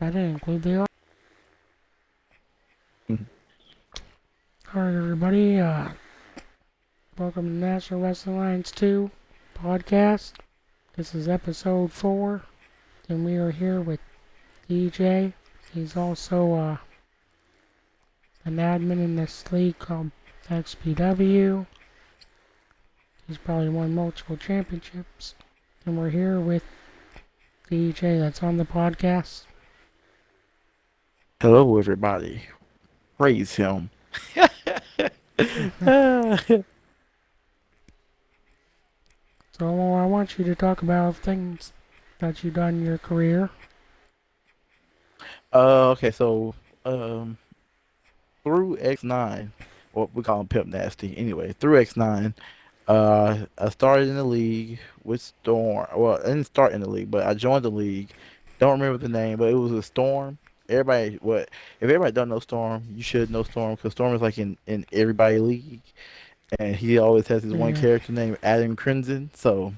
I didn't include the. Alright, everybody. Welcome to National Wrestling Alliance 2 podcast. This is episode 4, and we are here with DJ. He's also an admin in this league called XPW. He's probably won multiple championships. And we're here with DJ that's on the podcast. Hello, everybody. Praise him. So I want you to talk about things that you've done in your career. Okay, so um, through X9, what we call him Pimp Nasty. Anyway, through X9, I started in the league with Storm. Well, I didn't start in the league, but I joined the league. Don't remember the name, but it was a Storm. Everybody, what if everybody don't know Storm? You should know Storm because Storm is like in everybody league, and he always has his one Yeah. character named Adam Crimson. So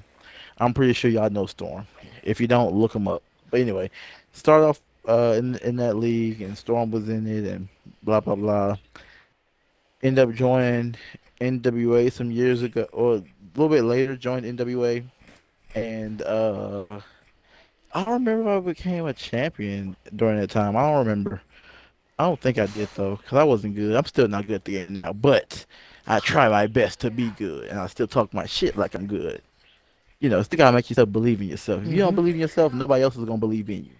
I'm pretty sure y'all know Storm. If you don't, look him up. But anyway, start off in that league, and Storm was in it, and blah blah blah. End up joining NWA some years ago, or a little bit later, joined NWA, and I don't remember if I became a champion during that time. I don't remember. I don't think I did though, because I wasn't good. I'm still not good at the end now, but I try my best to be good, and I still talk my shit like I'm good. Still gotta make yourself believe in yourself. If you don't Mhm. believe in yourself, nobody else is gonna believe in you.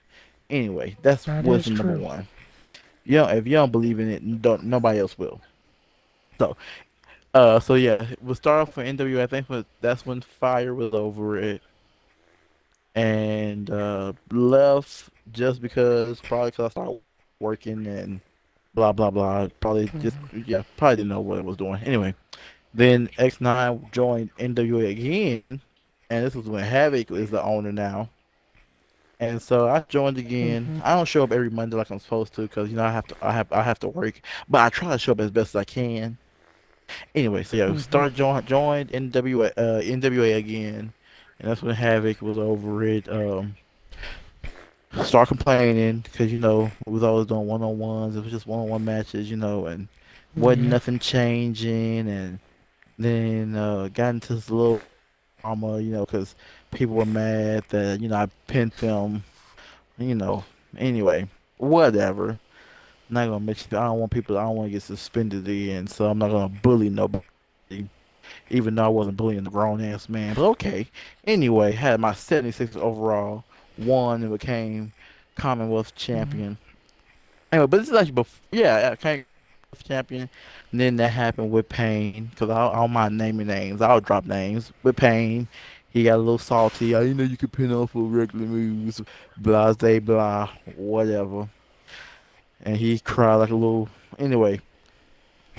Anyway, that's That is wisdom number true. one. If you don't believe in it, don't nobody else will. So, so yeah, we'll start off with NWA. I think that's when Fire was over it, and left just because probably because I started working and blah blah blah. Probably just Mhm. probably didn't know what it was doing. Anyway, then X9 joined NWA again, and this was when Havoc is the owner now. And so I joined again. Mhm. I don't show up every Monday like I'm supposed to because I have to work, but I try to show up as best as I can. Anyway, so yeah, Mhm. joined NWA again, and that's when Havoc was over it. Start complaining because we was always doing one-on-ones. It was just one-on-one matches, and wasn't Yeah. nothing changing. And then got into this little drama, because people were mad that I pinned them, you know. Anyway, whatever. Not gonna mention. I don't want people. I don't want to get suspended again, so I'm not gonna bully nobody. Even though I wasn't bullying the grown ass man, but okay. Anyway, had my 76 overall, won and became Commonwealth Mhm. champion. Anyway, but this is actually before. Yeah, I became champion. And then that happened with Pain, because I don't mind naming names. I'll drop names with Pain. He got a little salty. You could pin off for regular moves, blah, blah, blah, whatever. And he cried like a little. Anyway,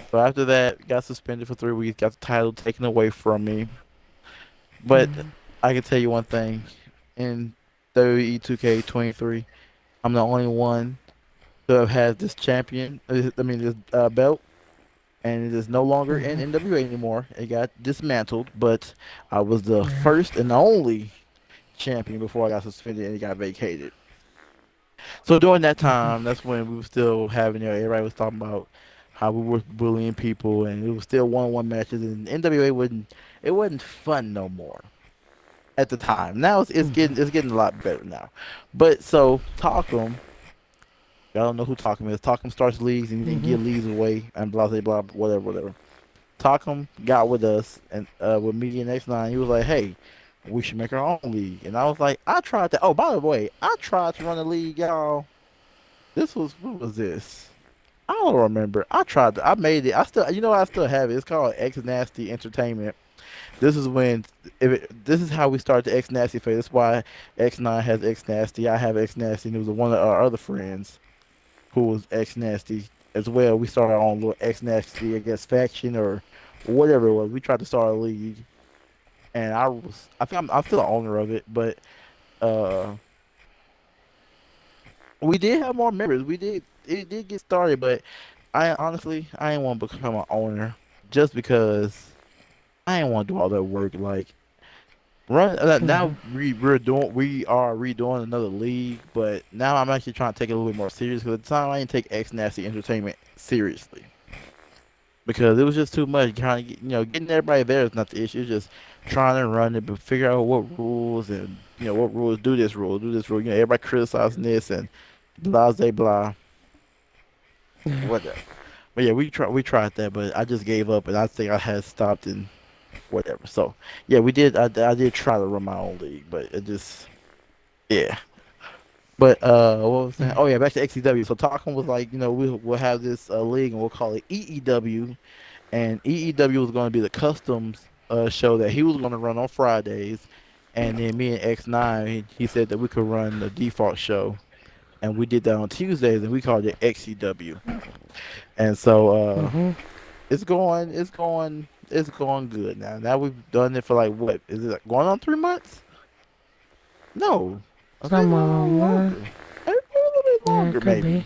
so after that, got suspended for 3 weeks, got the title taken away from me. But Mhm. I can tell you one thing: in WWE 2K23, I'm the only one to have had this champion. I mean, this belt, and it is no longer in Mhm. NWA anymore. It got dismantled, but I was the Yeah. first and only champion before I got suspended and it got vacated. So during that Mhm. time, that's when we were still having, everybody was talking about how we were bullying people, and it was still one-on-one matches, and NWA it wasn't fun no more at the time. Now it's Mhm. getting a lot better now. But so Talcum, I don't know who Talcum is. Talcum starts leagues and he didn't Mhm. give leagues away and blah blah blah whatever whatever. Talcum got with us and with me and X9. He was like, "Hey, we should make our own league." And I was like, "I tried to." Oh, by the way, I tried to run a league, y'all. This was what was this? I don't remember. I tried. I made it. I still, I still have it. It's called X Nasty Entertainment. This is when, this is how we started the X Nasty phase. That's why X9 has X Nasty. I have X Nasty, and it was one of our other friends who was X Nasty as well. We started our own little X Nasty, I guess, faction or whatever it was. We tried to start a league, and I think I'm still the owner of it, but uh, we did have more members. It did get started, but I didn't want to become an owner just because I didn't want to do all that work. Like Run Mm-hmm. now we are redoing another league, but now I'm actually trying to take it a little bit more serious because at the time I didn't take X Nasty Entertainment seriously because it was just too much. Trying to get, getting everybody there is not the issue. It's just trying to run it, but figure out what rules and what rules do this rule. Everybody criticizing this and blah blah blah Yeah. whatever. But yeah, we tried that, but I just gave up and I think I had stopped and whatever. So yeah, we did. I did try to run my own league, but it just yeah. But what was that? Yeah. Oh yeah, back to XEW. So Talcum was like, we'll have this league and we'll call it EEW, and EEW was going to be the customs show that he was going to run on Fridays, and then me and X9, he said that we could run the default show, and we did that on Tuesdays, and we called it XEW. And so Mm-hmm. it's going good now. Now we've done it for like what is it going on 3 months? No, I think Somewhere a little along there. longer. Maybe a little bit Yeah, it longer, could be. maybe.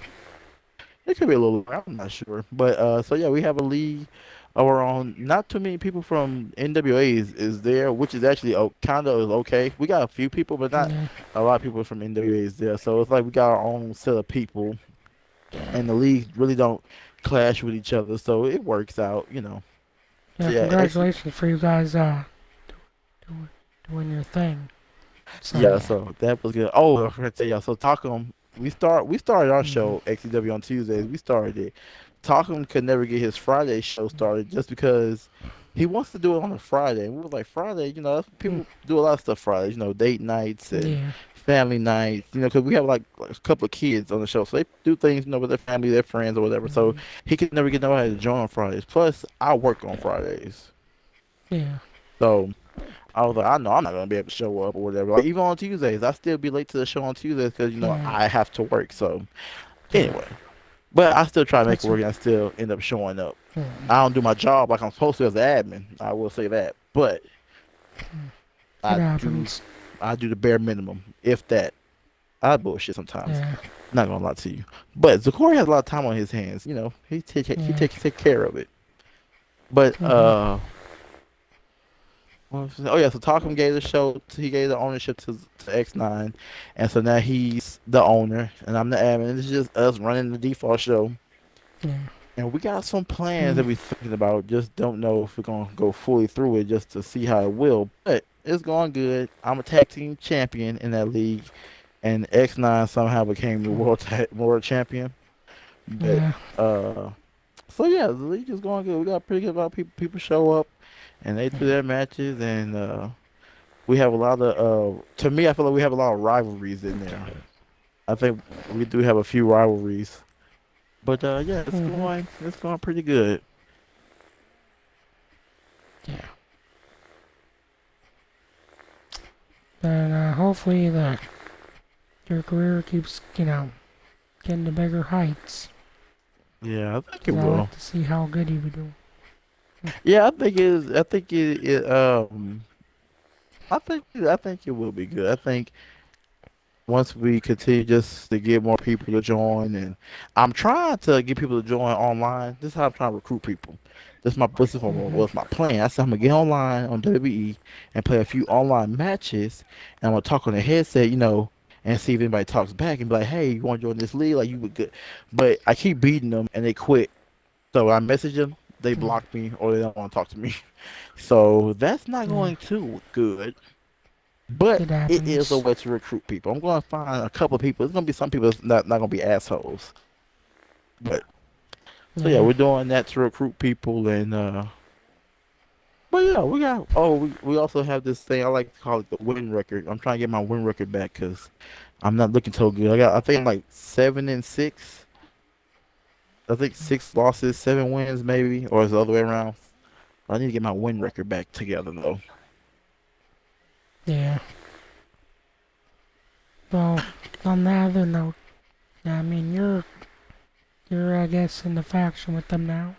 It could be a little. I'm not sure, but so yeah, we have a league of our own. Not too many people from NWA is there, which is actually kind of is okay. We got a few people, but not Yeah. a lot of people from NWA is there. So it's like we got our own set of people, and the leagues really don't clash with each other, so it works out. So Yeah. yeah, actually, Congratulations for you guys doing doing your thing. So yeah. yeah. So that was good. Oh, I forgot to tell y'all. So Takum, we started our Mm-hmm. show XCW on Tuesdays. We started it. Takum could never get his Friday show started just because he wants to do it on a Friday. And we were like, Friday, people do a lot of stuff Fridays, date nights and Yeah. family nights, because we have like a couple of kids on the show. So they do things, with their family, their friends, or whatever. So Mm-hmm. he could never get nobody to join on Fridays. Plus, I work on Fridays. Yeah. So I was like, I know I'm not gonna be able to show up or whatever. Like even on Tuesdays, I still be late to the show on Tuesdays because Yeah. I have to work. So Yeah. anyway, but I still try to make it That's work, and I still end up showing up. mm, I don't do my job like I'm supposed to as an admin. I will say that, but it I do happens. I do the bare minimum, if that. I bullshit sometimes. Yeah. Not gonna lie to you, but Zakori has a lot of time on his hands. He Yeah. take care of it. But Mm-hmm. oh yeah, so Talcum gave the show. He gave the ownership to X9, and so now he's the owner, and I'm the admin. It's just us running the default show, Yeah. and we got some plans Yeah. that we're thinking about. Just don't know if we're gonna go fully through it, just to see how it will. But it's going good. I'm a tag team champion in that league, and X9 somehow became the world champion. But Yeah. uh, so yeah, the league is going good. We got a pretty good amount of people. People show up, and they do their matches, and we have a lot of to me I feel like we have a lot of rivalries in there. I think we do have a few rivalries. But yeah, Mm-hmm. it's going pretty good. Yeah. And hopefully your career keeps getting to bigger heights. Yeah, I think it 'Cause I will. like to see how good you do. Yeah, I think I think it will be good. I think once we continue just to get more people to join, and I'm trying to get people to join online. This is how I'm trying to recruit people. Mm-hmm. Was my plan. I said I'm gonna get online on WWE and play a few online matches, and I'm gonna talk on the headset, and see if anybody talks back and be like, "Hey, you want to join this league? Like you would good." But I keep beating them, and they quit. So I message them, they Mm, block me, or they don't want to talk to me. So that's not yeah. going too good. But It it is a happens. way to recruit people. I'm going to find a couple of people. There's going to be some people that's not going to be assholes. But so yeah, Yeah. we're doing that to recruit people, and but yeah, we also have this thing I like to call it the win record. I'm trying to get my win record back because I'm not looking so good. I think I'm like 7-6. I think 6 losses, 7 wins maybe, or it's the other way around. I need to get my win record back together though. Yeah. Well, on the other note, yeah, I mean you're I guess in the faction with them now,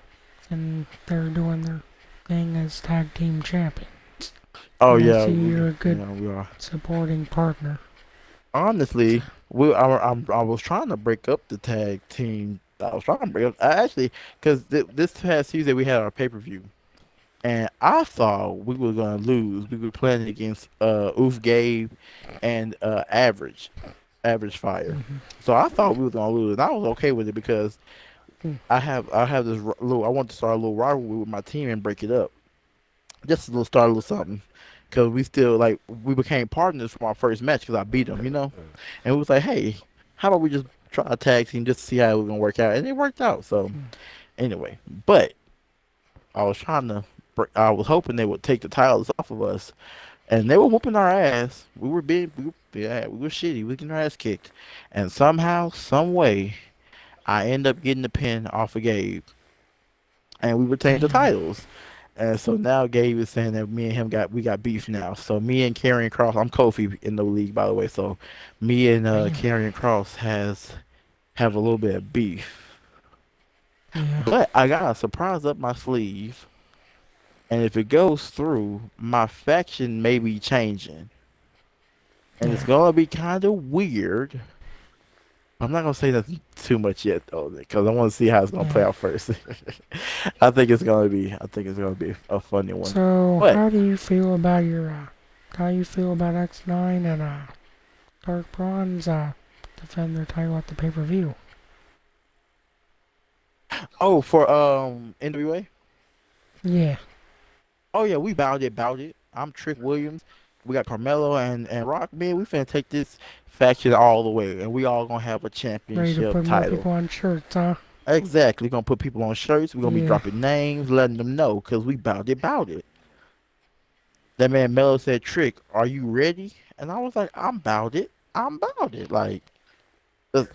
and they're doing their thing as tag team champion. Oh And I yeah, see you're a good we are. supporting partner. Honestly, I was trying to break up the tag team. I was trying to break up. I actually, because this past Tuesday we had our pay per view, and I thought we were gonna lose. We were playing against Oof Gabe and Average Fire. Mhm. So I thought we were gonna lose, and I was okay with it because Mm. I have this little. I want to start a little rivalry with my team and break it up. Just a little start a little something, because we still like we became partners from our first match because I beat him, and we was like, hey, how about we just try a tag team just to see how it was gonna work out, and it worked out. So anyway, but I was trying to. I was hoping they would take the titles off of us, and they were whooping our ass. We were shitty. We were getting our ass kicked, and somehow, some way, I end up getting the pin off of Gabe, and we retained the Damn. titles. And so now Gabe is saying that me and him got beef now. So me and Karrion Cross, I'm Kofi in the league by the way. So me and Damn. Karrion Cross have a little bit of beef. Yeah. But I got a surprise up my sleeve, and if it goes through, my faction may be changing, and it's Yeah. gonna be kind of weird. I'm not gonna say nothing too much yet though, because I want to see how it's gonna play Yeah. out first. I think it's gonna be a funny one. So, But how do you feel about your, how you feel about X9 and, Dark Bronze, defend their title at the pay-per-view? oh, for NWA. Yeah. Oh yeah, we bout it. I'm Trick Williams. We got Carmelo and Rock. Man, we finna take this faction all the way, and we all gonna have a Ready to championship put more title. people on shirts, huh? Exactly. We're gonna put people on shirts. We're gonna be Yeah. dropping names, letting them know, cause we bout it. That man Melo said, "Trick, are you ready?" And I was like, "I'm bout it. I'm bout it." Like, let's-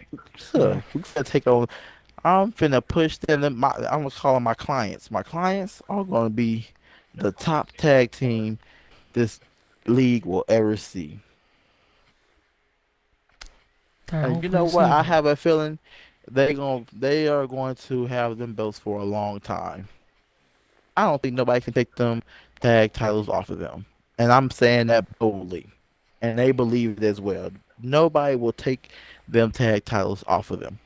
Yeah. we finna take on. I'm finna push them. I'm gonna call them my clients. My clients are gonna be the top tag team this league will ever see. I And you hope we know what? see I them. have a feeling they are going to have them belts for a long time. I don't think nobody can take them tag titles off of them. And I'm saying that boldly. And they believe it as well. Nobody will take them tag titles off of them.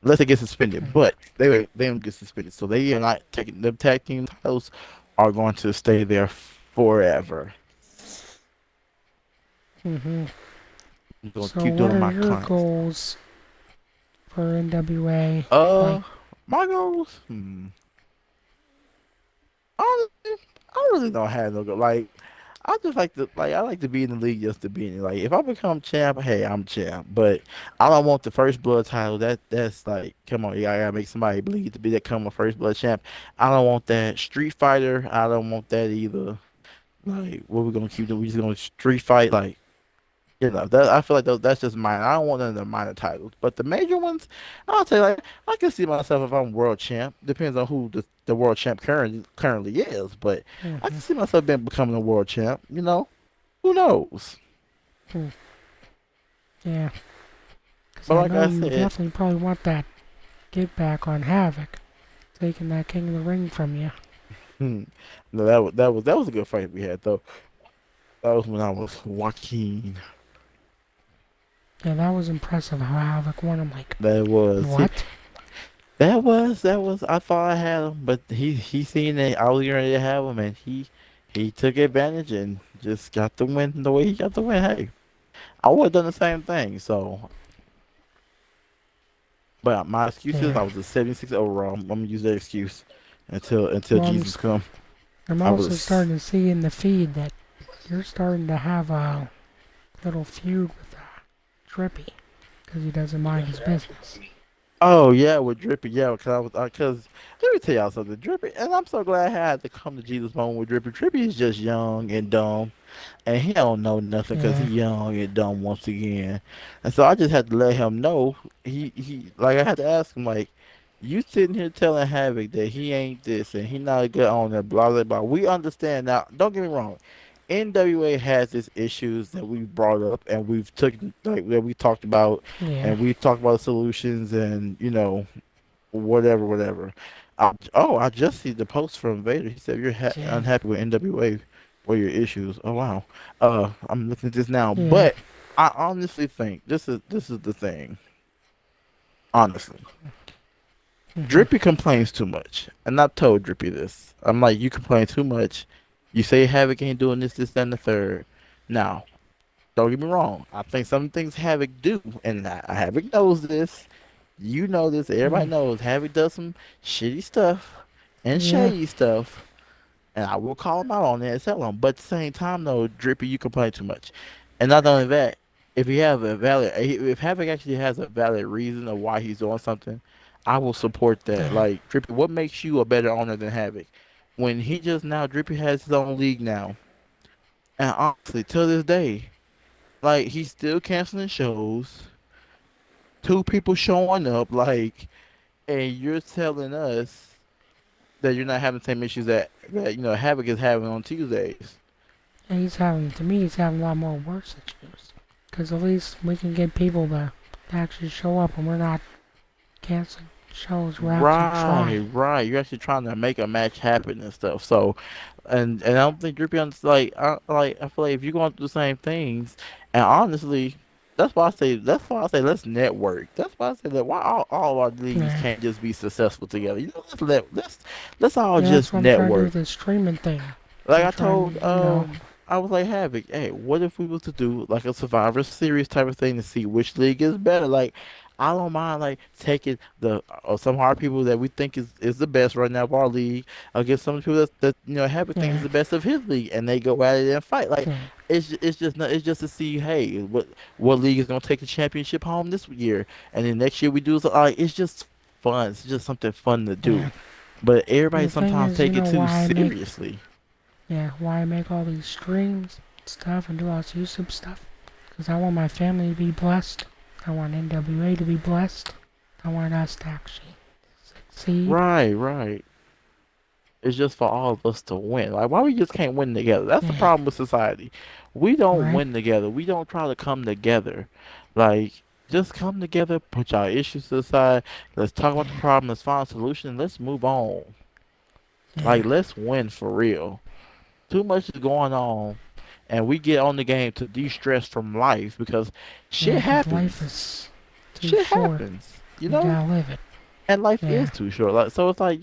Unless they get suspended. But they don't get suspended. So they are not taking them tag team titles are going to stay there forever. Hmm. I'm going to So, keep what doing are my your clients. goals for NWA? Uh Like, my goals? Honestly, I really don't have no go. Like, I just I like to be in the league just to be in it. Like, if I become champ, hey, I'm champ. But I don't want the first blood title. That's like, come on, you gotta make somebody bleed to become a first blood champ. I don't want that Street Fighter. I don't want that either. Like, what we gonna keep doing? We just gonna street fight? Like, that I feel like that's just mine. I don't want none of the minor titles, but the major ones, I'll tell you, like I can see myself if I'm world champ. Depends on who the world champ currently is, but I can hmm. see myself becoming a world champ. Who knows? Yeah. Because But I like know I you said, definitely probably want that get back on Havoc, taking that King of the Ring from you. hmm, no, that was a good fight we had though. That was when I was Joaquin. Yeah, that was impressive how Havoc won. I'm like, That was see, what? that was. I thought I had him, but he seen that I was ready to have him, and he took advantage and just got the win the way he got the win. Hey. I would have done the same thing. So, but my excuse is Yeah. I was a 76 overall. I'm gonna use that excuse until Well, Jesus come. I'm I was also starting to see in the feed that you're starting to have a little feud with Drippy because he doesn't mind his business. oh yeah with Drippy yeah because I was because let me tell y'all something Drippy and I'm so glad I had to come to Jesus moment with Drippy. Drippy is just young and dumb and he don't know nothing because he Yeah. young and dumb once again. And so I just had to let him know he like I had to ask him like. You sitting here telling Havoc that he ain't this and he not a good owner, blah blah blah. We understand now. Don't get me wrong. NWA has its issues that we've brought up and we've took like that we talked about Yeah. and we've talked about solutions and whatever. I just see the post from Vader. He said you're Yeah. unhappy with NWA. What are your issues? Oh wow. I'm looking at this now, Yeah. but I honestly think this is the thing. Honestly, Mhm. Drippy complains too much, and I told Drippy this. I'm like, you complain too much. You say Havoc ain't doing this, this, that, and the third. Now, don't get me wrong. I think some things Havoc do, and Havoc knows this. You know this. Everybody Mm. knows Havoc does some shitty stuff and Yeah. shady stuff, and I will call him out on that and tell him. But at the same time, though, Drippy, you complain too much, and not only that, if he have a valid, if Havoc actually has a valid reason of why he's doing something, I will support that. Yeah. Like Drippy, what makes you a better owner than Havoc? When he just now, Drippy has his own league now, and honestly, till this day, like he's still canceling shows, two people showing up, like, and you're telling us that you're not having the same issues that Havoc is having on Tuesdays. And to me, he's having a lot more work issues. Because at least we can get people to actually show up and we're not canceling shows. We're actually Right, trying. right. You're actually trying to make a match happen and stuff. So, and I don't think Drippion's I feel like if you're going through the same things, and honestly, that's why I say let's network. That's why I say that why all our leagues Yeah. can't just be successful together. Let's all Yeah, that's just what I'm trying to do network. with this streaming thing. Like I'm I trying told to, you know, I was like Havoc, hey, what if we was to do like a Survivor Series type of thing to see which league is better? Like I don't mind like taking the some hard people that we think is the best right now of our league against some people that Havoc thinks is yeah, the best of his league, and they go at it and fight. Like yeah, it's just not, it's just to see, hey, what league is gonna take the championship home this year, and then next year we do so. Like it's just fun. It's just something fun to yeah. do. But And everybody the thing sometimes is, you take it know too why I make, seriously. why I make all these streams stuff and do all this YouTube stuff? Because I want my family to be blessed. I want NWA to be blessed. I want us to actually succeed. Right, right. It's just for all of us to win. Like, why we just can't win together? That's the Yeah, problem with society. We don't right? win together. We don't try to come together. Like, just come together, put our issues to the side. Let's talk about the Yeah, problem. Let's find a solution. And let's move on. Like, yeah. let's win for real. Too much is going on, and we get on the game to de-stress from life because shit Yeah, because life happens. is too Shit short. happens, you You know? gotta live it. And life Yeah, is too short. Like, so it's like,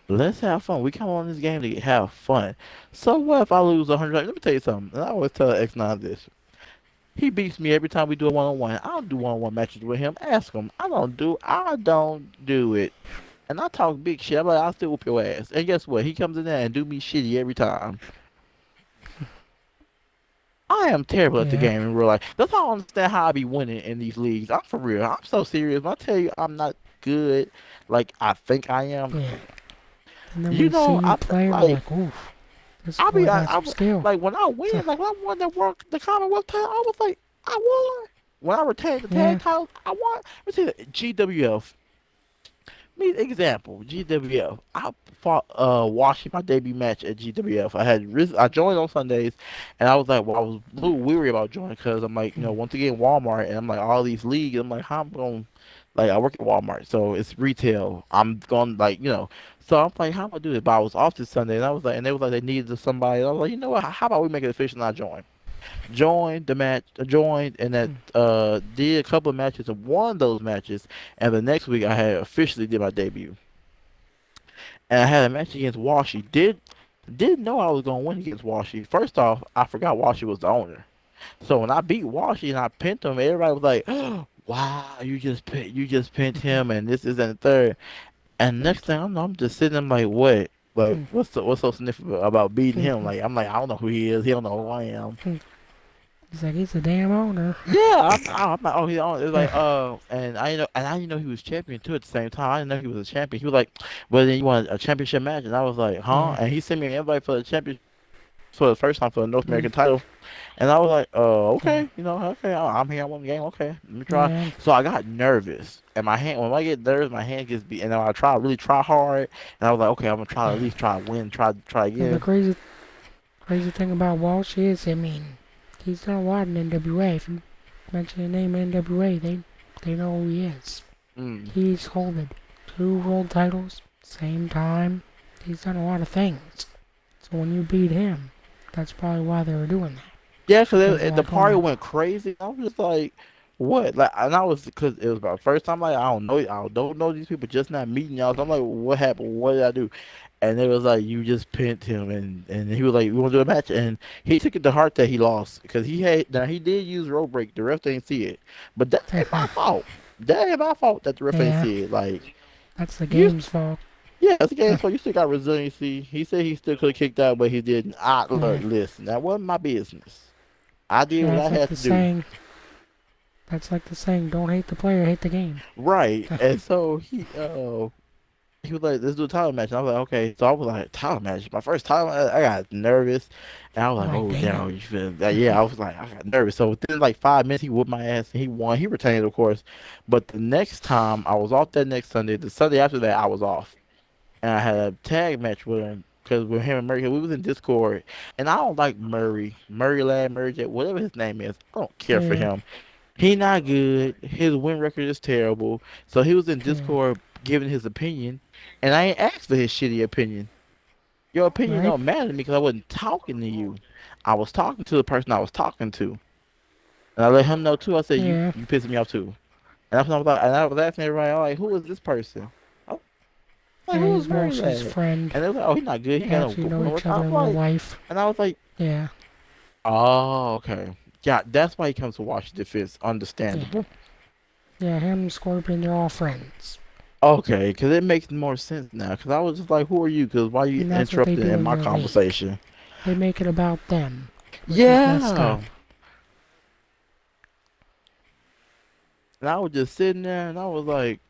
let's have fun. We come on this game to have fun. So what if I lose 100? Let me tell you something. And I always tell X9 this. He beats me every time we do a one-on-one. I don't do one-on-one matches with him. Ask him. I don't do it. And I talk big shit. I'm like, I'll still whoop your ass. And guess what? He comes in there and do me shitty every time. I am terrible at the yeah, game in real life. That's why I don't understand how I be winning in these leagues. I'm for real. I'm so serious. When I tell you I'm not good like I think I am, yeah. And then you we see know, you I play, we're like like, oof, this I boy be, got some skill. like when I So, win, like when I won the Commonwealth title, I was like, I won. When I retained the tag yeah, titles, I won. Let me see the GWF. Me example, GWF. I fought Washi my debut match at GWF. I joined on Sundays, and I was like, well, I was a little weary about joining because I'm like, mm, once again Walmart, and I'm like all these leagues. I'm like, how am I going? Like I work at Walmart, so it's retail. I'm going like. So I'm like, how am I do this? But I was off this Sunday, and I was like, and they was like, they needed somebody. And I was like, you know what? How about we make it official and I joined the match, joined, and that mm, did a couple of matches and won those matches. And the next week, I had officially did my debut, and I had a match against Washi. Didn't know I was gonna win against Washi. First off, I forgot Washi was the owner. So when I beat Washi and I pinned him, everybody was like, "Wow, you just pinned him," and this is and the third. And next thing I know, I'm just sitting there like, "What? But mm, what's so significant about beating mm, him?" Like I'm like, I don't know who he is. He don't know who I am. mm. He's like, he's a damn owner. Yeah, I'm like, oh, it's Yeah, like, and I didn't know he was champion too at the same time. I didn't know he was a champion. He was like, well, then you want a championship match, and I was like, huh? yeah, And he sent me an invite for the championship for the first time for the North mm, American title, and I was like, yeah, okay, okay, I'm here, I won the game, okay, let me try. yeah. So I got nervous, and when I get nervous, my hand gets beat, and then I really try hard, and I was like, okay, I'm gonna try to at Yeah. least try to win, try And the again. crazy thing about Walsh is, I mean, he's done a lot in NWA. If you mention the name NWA, they know who he is. Mm. He's holding 2 world titles same time. He's done a lot of things. So when you beat him, that's probably why they were doing that. Yeah, Because because they're the like, oh party my, went crazy. I was just like. what? Like, and I was because it was my first time. Like, I don't know these people. Just not meeting y'all. So I'm like, what happened? What did I do? And it was like you just pinned him, and he was like, "We want to do a match," and he took it to heart that he lost because he did use rope break. The ref didn't see it, but that ain't my fault. That ain't my fault that the ref ain't Yeah, see it. Like that's the you, game's fault. yeah, it's a game, so you still got resiliency. He said he still could have kicked out, but he didn't. I look, Yeah, listen, that wasn't my business. I did yeah, what I that's like had the to do. saying. That's like the saying. Don't hate the player, hate the game. Right, and so he was like, let's do a title match. And I was like, okay. So I was like, title match. My first title match, I got nervous. And I was You're like, like, oh, damn. damn, you feel that? Yeah, I was like, I got nervous. So within like 5 minutes, he whooped my ass and he won. He retained, of course. But the next time, I was off that next Sunday. The Sunday after that, I was off. And I had a tag match with him. Because with him and Murray, we was in Discord. And I don't like Murray. Murray Lad, Murray Jet, whatever his name is. I don't care for Yeah, him. He not good. His win record is terrible. So he was in yeah, Discord giving his opinion, and I ain't asked for his shitty opinion. Your opinion right? don't matter to me because I wasn't talking to you. I was talking to the person I was talking to, and I let him know too. I said you Yeah, you pissing me off too, and I was asking everybody I'm like, who is this person? I was like, yeah, who is he's Murray Walsh's Lad? friend. And they was like, oh, he's not good. He They got no actually good know win each record. I other was in real like, life. and I was like, Yeah, oh, okay, yeah, that's why he comes to Washington Fist. yeah, Understandable. yeah. Him and Scorpion, they're all friends, Okay, because it makes more sense now. Because I was just like, "Who are you?" Because why you and that's what they interrupting do in in my their league. conversation? They make it about them, which is messed Yeah. up. And I was just sitting there, and I was like,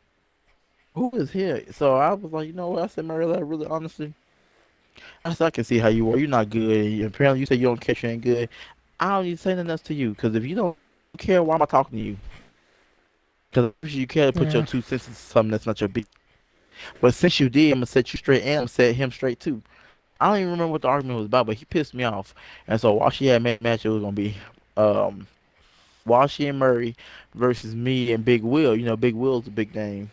"Who is here?" So I was like, "You know what?" I said, "Marilla, really honestly, I said I can see how you are. You're not good. Apparently, you say you don't care. You ain't good. I don't need to say nothing else to you. Because if you don't care, why am I talking to you? Because if you care to put your Yeah, 2 cents into something that's not your business. But since you did, I'm gonna set you straight, and I'm gonna set him straight too. I don't even remember what the argument was about, but he pissed me off. And so while she had match, it was gonna be um Washi and Murray versus me and Big Will. You know, Big Will's a big name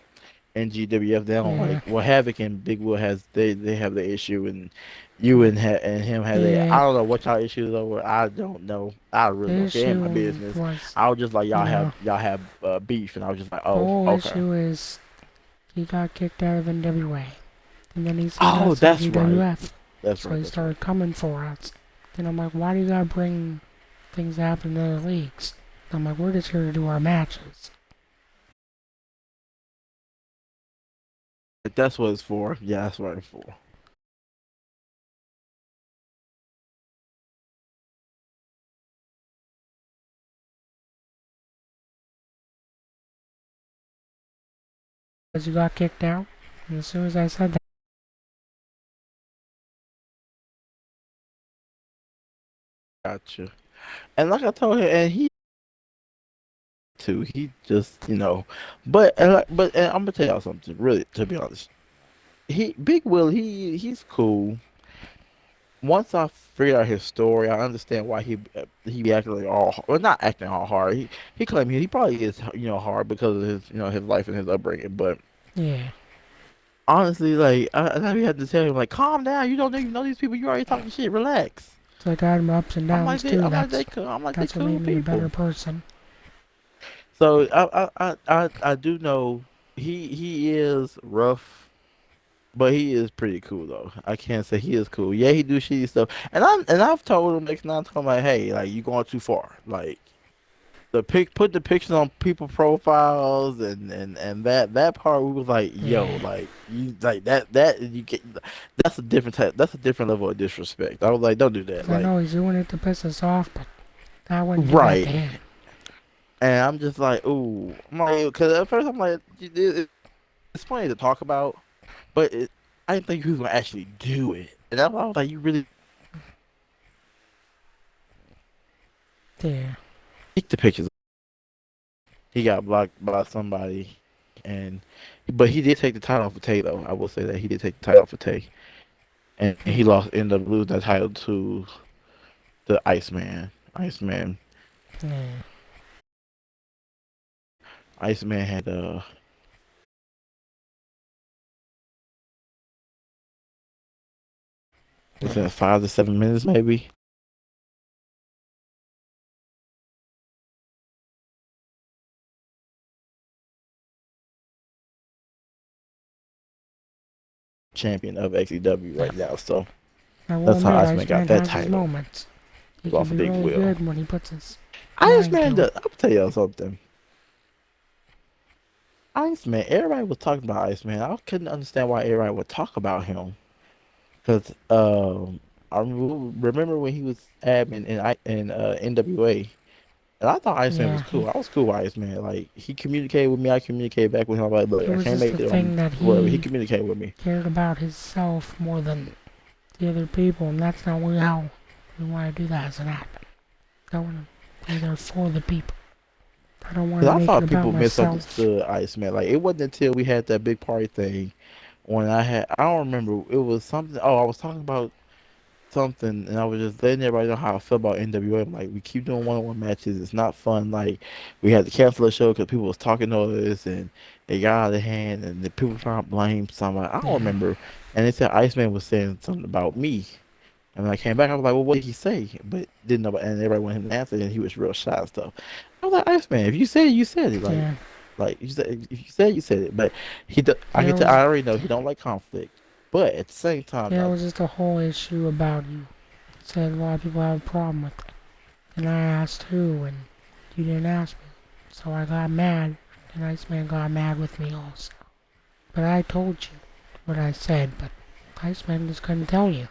in GWF. They don't yeah, like well Havoc and Big Will has they have the issue, and you and him have a yeah. I don't know what y'all issues over. I don't know. I really The don't care. It ain't my issue business. was, I was just like you know, y'all have beef, and I was just like, the oh, whole okay. issue is he got kicked out of NWA, and then he seen Oh, us in that's right. GWF, That's so right. he That's right. started coming for us. And I'm like, why do you gotta bring things that happen in other leagues? I'm like, we're just here to do our matches. That's what it's for. Yeah, that's what it's for. Because you got kicked out, and as soon as I said that, Gotcha. And like I told him, and he too. He just, but and I'm gonna tell y'all something. Really, to be honest, Big Will, he's cool. Once I figured out his story, I understand why he be acting like well, not acting all hard. He claimed he probably is hard because of his his life and his upbringing. But yeah, honestly, like I had to tell him like, calm down. You don't even know these people. You already talking shit. Relax. so I got my ups and I'm like downs too. I'm like they That's what cool made me a better people. person. So I do know he is rough, but he is pretty cool though. I can't say he is cool. Yeah, he do shitty stuff, I've told him next time, I'm like, hey, like you going too far. Like put the pictures on people profiles and that part we was like, yo, Yeah, like you like that you get that's a different type. That's a different level of disrespect. I was like, don't do that. because I Like know he's doing it to piss us off, but I wouldn't do that to right. him. And I'm just like, ooh, I'm like, because at first I'm like, it's funny to talk about, but I didn't think he was gonna actually do it. And that's why I was like, you really Yeah, take the pictures. He got blocked by somebody, and but he did take the title off of Tay though. I will say that he did take the title off of Tay, and he ended up losing that title to the Iceman. yeah, Iceman had was yeah. that 5 to 7 minutes maybe. champion of XEW Yeah. right now. So I will that's how admit, Iceman got Iceman that has his title. moments. He He can lost a be big really will. good when he puts his mind Iceman, to it. I'll tell y'all something. Iceman, everybody was talking about Iceman. I couldn't understand why everybody would talk about him. Cause I remember when he was admin in NWA, and I thought Iceman was Yeah, cool. I was cool with Iceman. Like he communicated with me, I communicated back with him. I'm like, look, it I was can't just make the it on thing that whatever. He he communicated with me. cared about himself more than the other people, and that's not how we want to do that as an admin. I want to be there for the people. I don't want Cause to I make it thought about people myself. misunderstood Iceman. Like it wasn't until we had that big party thing when I don't remember, it was something. Oh, I was talking about something, and I was just letting everybody know how I feel about NWA. I'm like, we keep doing one-on-one matches. It's not fun. Like, we had to cancel the show because people was talking over this, and it got out of hand, and the people trying to blame somebody. I don't Yeah, remember. And they said Iceman was saying something about me. And when I came back, I was like, well, what did he say? But didn't know. And everybody wanted him to answer, and he was real shy and stuff. I was like, Iceman, if you said it, you said it. yeah. Like you said, if you said, you said it. But I There can tell. I was already know he don't like conflict. But at the same time, there now, was just a whole issue about you. Said a lot of people have a problem with it, and I asked who, and you didn't ask me. So I got mad, and Iceman got mad with me also. But I told you what I said, but Iceman just couldn't tell you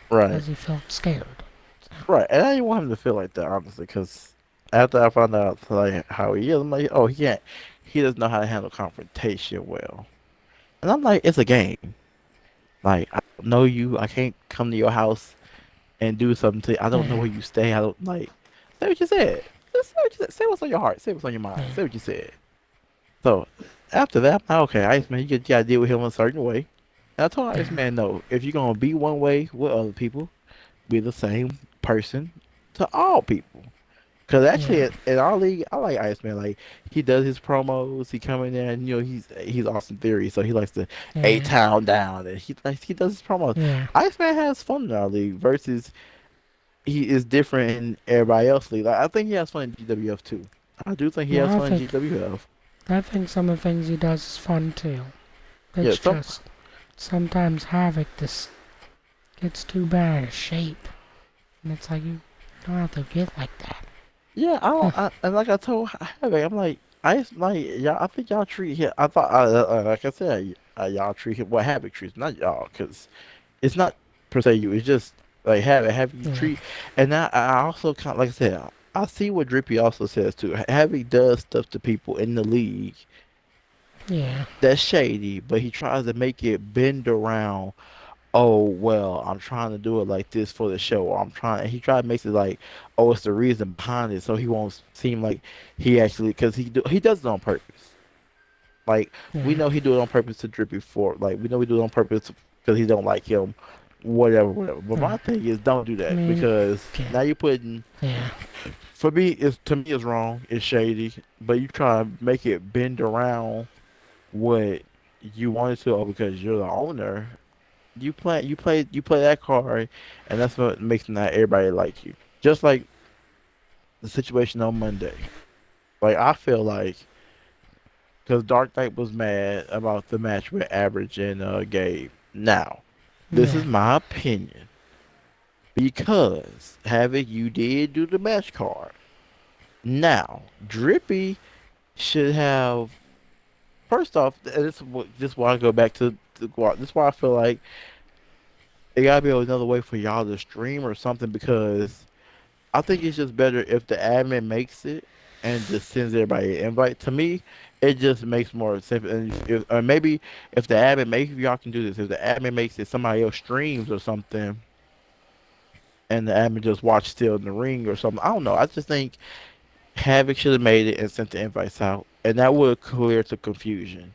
right. because he felt scared. So, Right, and I didn't want him to feel like that, honestly, because after I found out like how he is, I'm like, oh, he doesn't know how to handle confrontation well. And I'm like, it's a game. Like, I don't know you. I can't come to your house and do something to you. I don't know yeah, where you stay. I don't like. Say what you said. Just say what you said. Say what's on your heart. Say what's on your mind. yeah, Say what you said. So after that, I'm like, okay, Iceman, you gotta deal with him a certain way. And I told yeah, Iceman, no, if you're gonna be one way with other people, be the same person to all people. Cause actually, yeah, in our league, I like Iceman. Like he does his promos. He come in there, and he's Austin Theory, so he likes to A yeah, town down, and he does his promos. yeah. Iceman has fun in our league versus he is different in everybody else league. Like I think he has fun in GWF too. I do think he Well, has fun in GWF. I think some of the things he does is fun too. Yeah, It's just sometimes Havoc just gets too bad at shape, and it's like you don't have to get like that. yeah. I don't. And like I told Havoc, I'm like like y'all. I think y'all treat him. I thought like I said, y'all treat him what Havoc treats, not y'all, cause it's not per se you. It's just like have you Yeah, treat. And I also kind like I said, I see what Drippy also says too. Having does stuff to people in the league yeah, that's shady, but he tries to make it bend around. Oh well, I'm trying to do it like this for the show. Or I'm trying. He tried to make it like, oh, it's the reason behind it, so he won't seem like he actually because he does it on purpose. Like we yeah. know he do it on purpose to Drippy for like we know we do it on purpose because he don't like him, whatever. But Uh, my thing is don't do I that mean, because yeah, now you're putting yeah, for me it's to me it's wrong, it's shady, but you try to make it bend around what you wanted to or because you're the owner. You play that card, and that's what makes not everybody like you. Just like the situation on Monday. Like I feel like because Dark Knight was mad about the match with Average and Gabe. Now, this is yeah, my opinion because Havoc, you did do the match card. Now, Drippy should have first off. This is why I go back to the guard. This is why I feel like it gotta be another way for y'all to stream or something because I think it's just better if the admin makes it and just sends everybody an invite. To me, it just makes more sense. And if, or maybe if the admin makes, if y'all can do this, if the admin makes it, somebody else streams or something, and the admin just watch still in the ring or something. I don't know. I just think Havoc should have made it and sent the invites out, and that would clear the confusion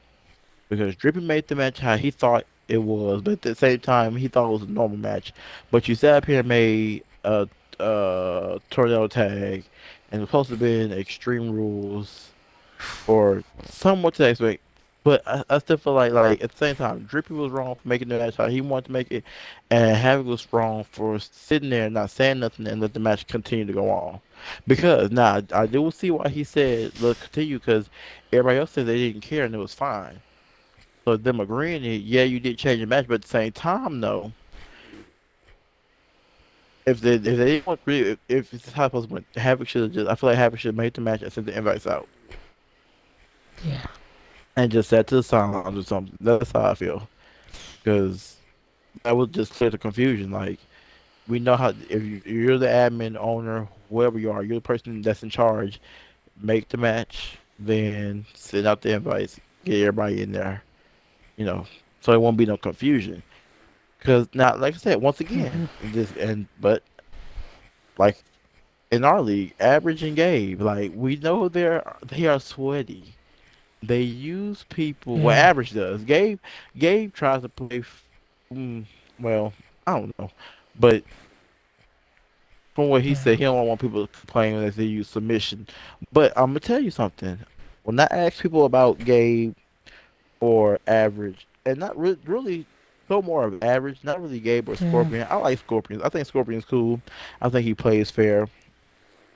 because Drippy made the match how he thought it was, but at the same time he thought it was a normal match. But you sat up here and made a tornado tag, and it's supposed to be in Extreme Rules or somewhat to that expect. But I still feel like at the same time, Drippy was wrong for making the match how he wanted to make it, and Havoc was wrong for sitting there and not saying nothing and let the match continue to go on. Because now I do see why he said let's continue because everybody else said they didn't care and it was fine. So them agreeing, yeah, you did change the match, but at the same time, though, if they didn't want really, if it's how it's supposed to win, Havoc should have just. I feel like Havoc should have made the match and sent the invites out Yeah. and just sat to the sidelines or something. That's how I feel because that would just clear the confusion. Like we know how you're the admin, owner, whoever you are, you're the person that's in charge. Make the match, then send out the invites, get everybody in there. You know, so it won't be no confusion. Because now, like I said, once again, Hmm. but like in our league, average and Gabe, like we know they are sweaty. They use people. Well, Yeah. average does. Gabe tries to play. Mm, well, I don't know, but from what he Yeah. said, he don't want people to complain that they use submission. But I'm gonna tell you something. When I ask people about Gabe or average, and not really so more of average, not really Gabe or Yeah. Scorpion. I like Scorpions. I think Scorpion's cool. I think he plays fair.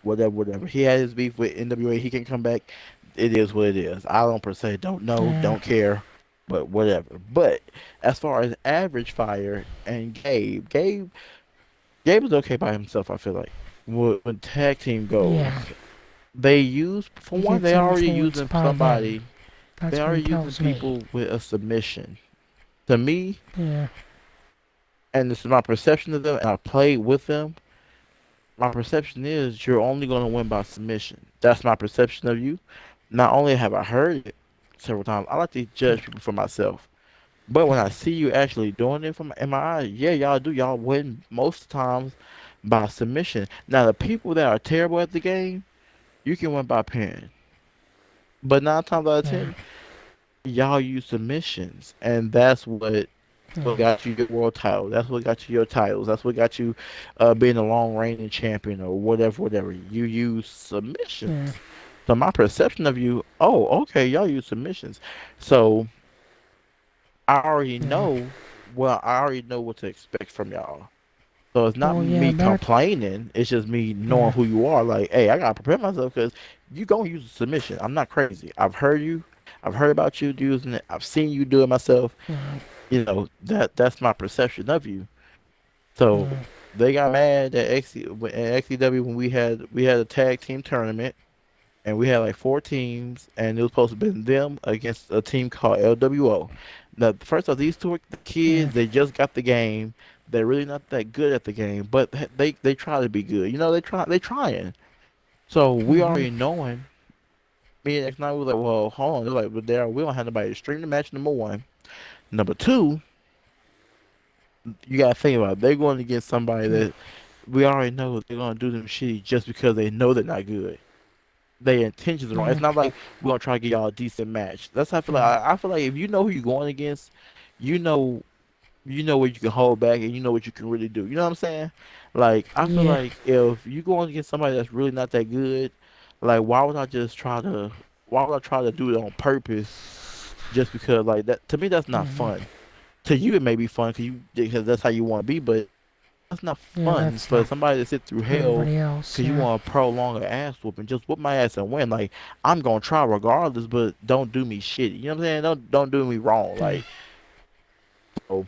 Whatever, whatever. He had his beef with NWA. He can come back. It is what it is. I don't per se don't know, Yeah. don't care, but whatever. But as far as average fire and Gabe is okay by himself. I feel like when tag team Yeah. goes, they use for He one. gets They already influenced using by them. somebody. They That's what he already using tells me. people with a submission. To me, Yeah. and this is my perception of them, and I played with them. My perception is you're only going to win by submission. That's my perception of you. Not only have I heard it several times, I like to judge people for myself. But when I Yeah. see you actually doing it from in my eyes, yeah, y'all do. Y'all win most times by submission. Now the people that are terrible at the game, you can win by pin. But 9 times out of Yeah. 10, y'all use submissions, and that's what Yeah. got you your world title. That's what got you your titles. That's what got you being a long reigning champion or whatever, whatever. You use Yeah. submissions. So my perception of you, oh, okay, y'all use submissions. So I already Yeah. know, well, I already know what to expect from y'all. So it's not Well, yeah. me Back. complaining. It's just me knowing Yeah. who you are. Like, hey, I gotta prepare myself because you gonna use a submission. I'm not crazy. I've heard you. I've heard about you using it. I've seen you do it myself. Yeah. That's my perception of you. So Yeah. they got mad at XCW when we had a tag team tournament and we had like 4 teams and it was supposed to be them against a team called LWO. Now, first of all, these two are the Yeah. kids. They just got the game. They're really not that good at the game, but they try to be good. They trying. So we Hmm. already knowing. Me and X9 was like, well, hold on. They're like, but there we don't have nobody to stream the match. Number one. Number two, you gotta think about it. They're going against somebody Yeah. that we already know they're gonna do them shitty just because they know they're not good. Their intentions are wrong. It's Yeah. not like we're gonna try to get y'all a decent match. That's how I feel like. Yeah. I feel like if you know who you're going against, you know you know what you can hold back and you know what you can really do. You know what I'm saying? Like I feel Yeah. like if you going against somebody that's really not that good, like why would I try to do it on purpose just because like that to me that's not Hmm. fun. To you it may be fun because that's how you want to be, but that's not Yeah. fun That's for not somebody to sit through for hell everybody else. because you Yeah. want to prolong an ass whooping. Just whoop my ass and win. Like I'm gonna try regardless, but don't do me shitty. You know what I'm saying? Don't do me wrong. Yeah. Like so,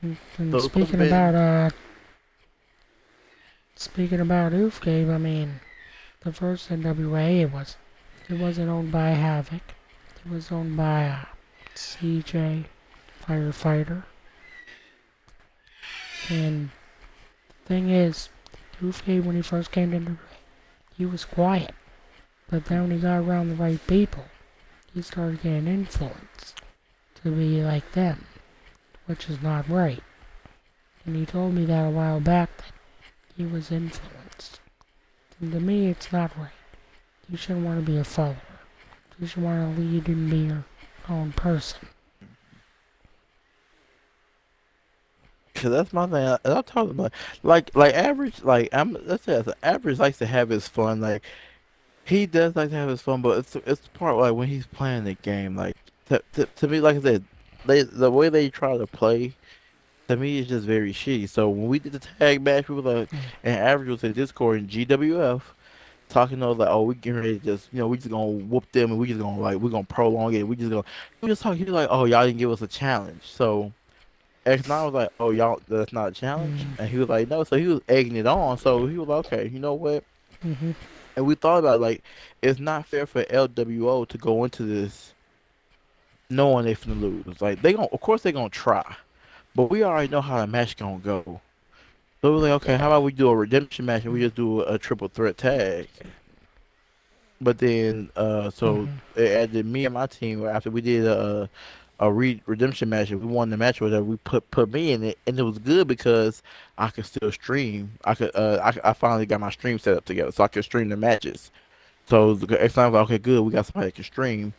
And so it's supposed to be. speaking about Oofgame, I mean, the first NWA it wasn't owned by Havoc. It was owned by CJ Firefighter. And thing is, Oofgame when he first came into he was quiet. But then when he got around the right people, he started getting influenced to be like them, which is not right. And he told me that a while back that he was influenced. And to me, it's not right. You shouldn't want to be a follower. You should want to lead and be your own person. Cause that's my thing. And I'm talking about like average. Like I'm. Let's say average likes to have his fun. Like he does like to have his fun, but it's the part like when he's playing the game. Like to me, like I said, the way they try to play to me is just very shitty. So when we did the tag match, we were like, Yeah. and average was in Discord and GWF. talking to us like, oh, we getting ready to just, we just gonna whoop them and we just gonna like, we gonna prolong it. We just talking. He was like, oh, y'all didn't give us a challenge. So X9 was like, oh, y'all, that's not a challenge. Mm, And he was like, no. So he was egging it on. So he was like, okay, you know what? mm-hmm. And we thought about it, like, it's not fair for LWO to go into this knowing they finna lose. Like of course they gonna try, but we already know how the match gonna go. So we're like, okay, how about we do a redemption match and we just do a triple threat tag? But then, so Mm-hmm. they added me and my team after we did redemption match. And we won the match, or whatever. We put me in it, and it was good because I could still stream. I finally got my stream set up together, so I could stream the matches. So the next time, I was like, okay, good, we got somebody that can stream.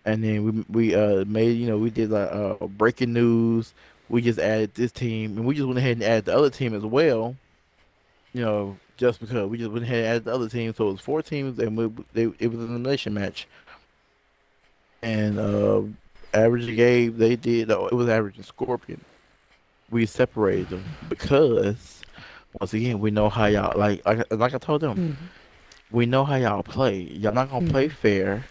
And then we made, we did like breaking news. We just added this team, and we just went ahead and added the other team as well. Just because we just went ahead and added the other team, so it was four teams, and it was an elimination match. And Average and Gabe, they did. It was Average and Scorpion. We separated them because once again we know how y'all like I told them, Mm-hmm. we know how y'all play. Y'all not gonna play Mm-hmm. fair.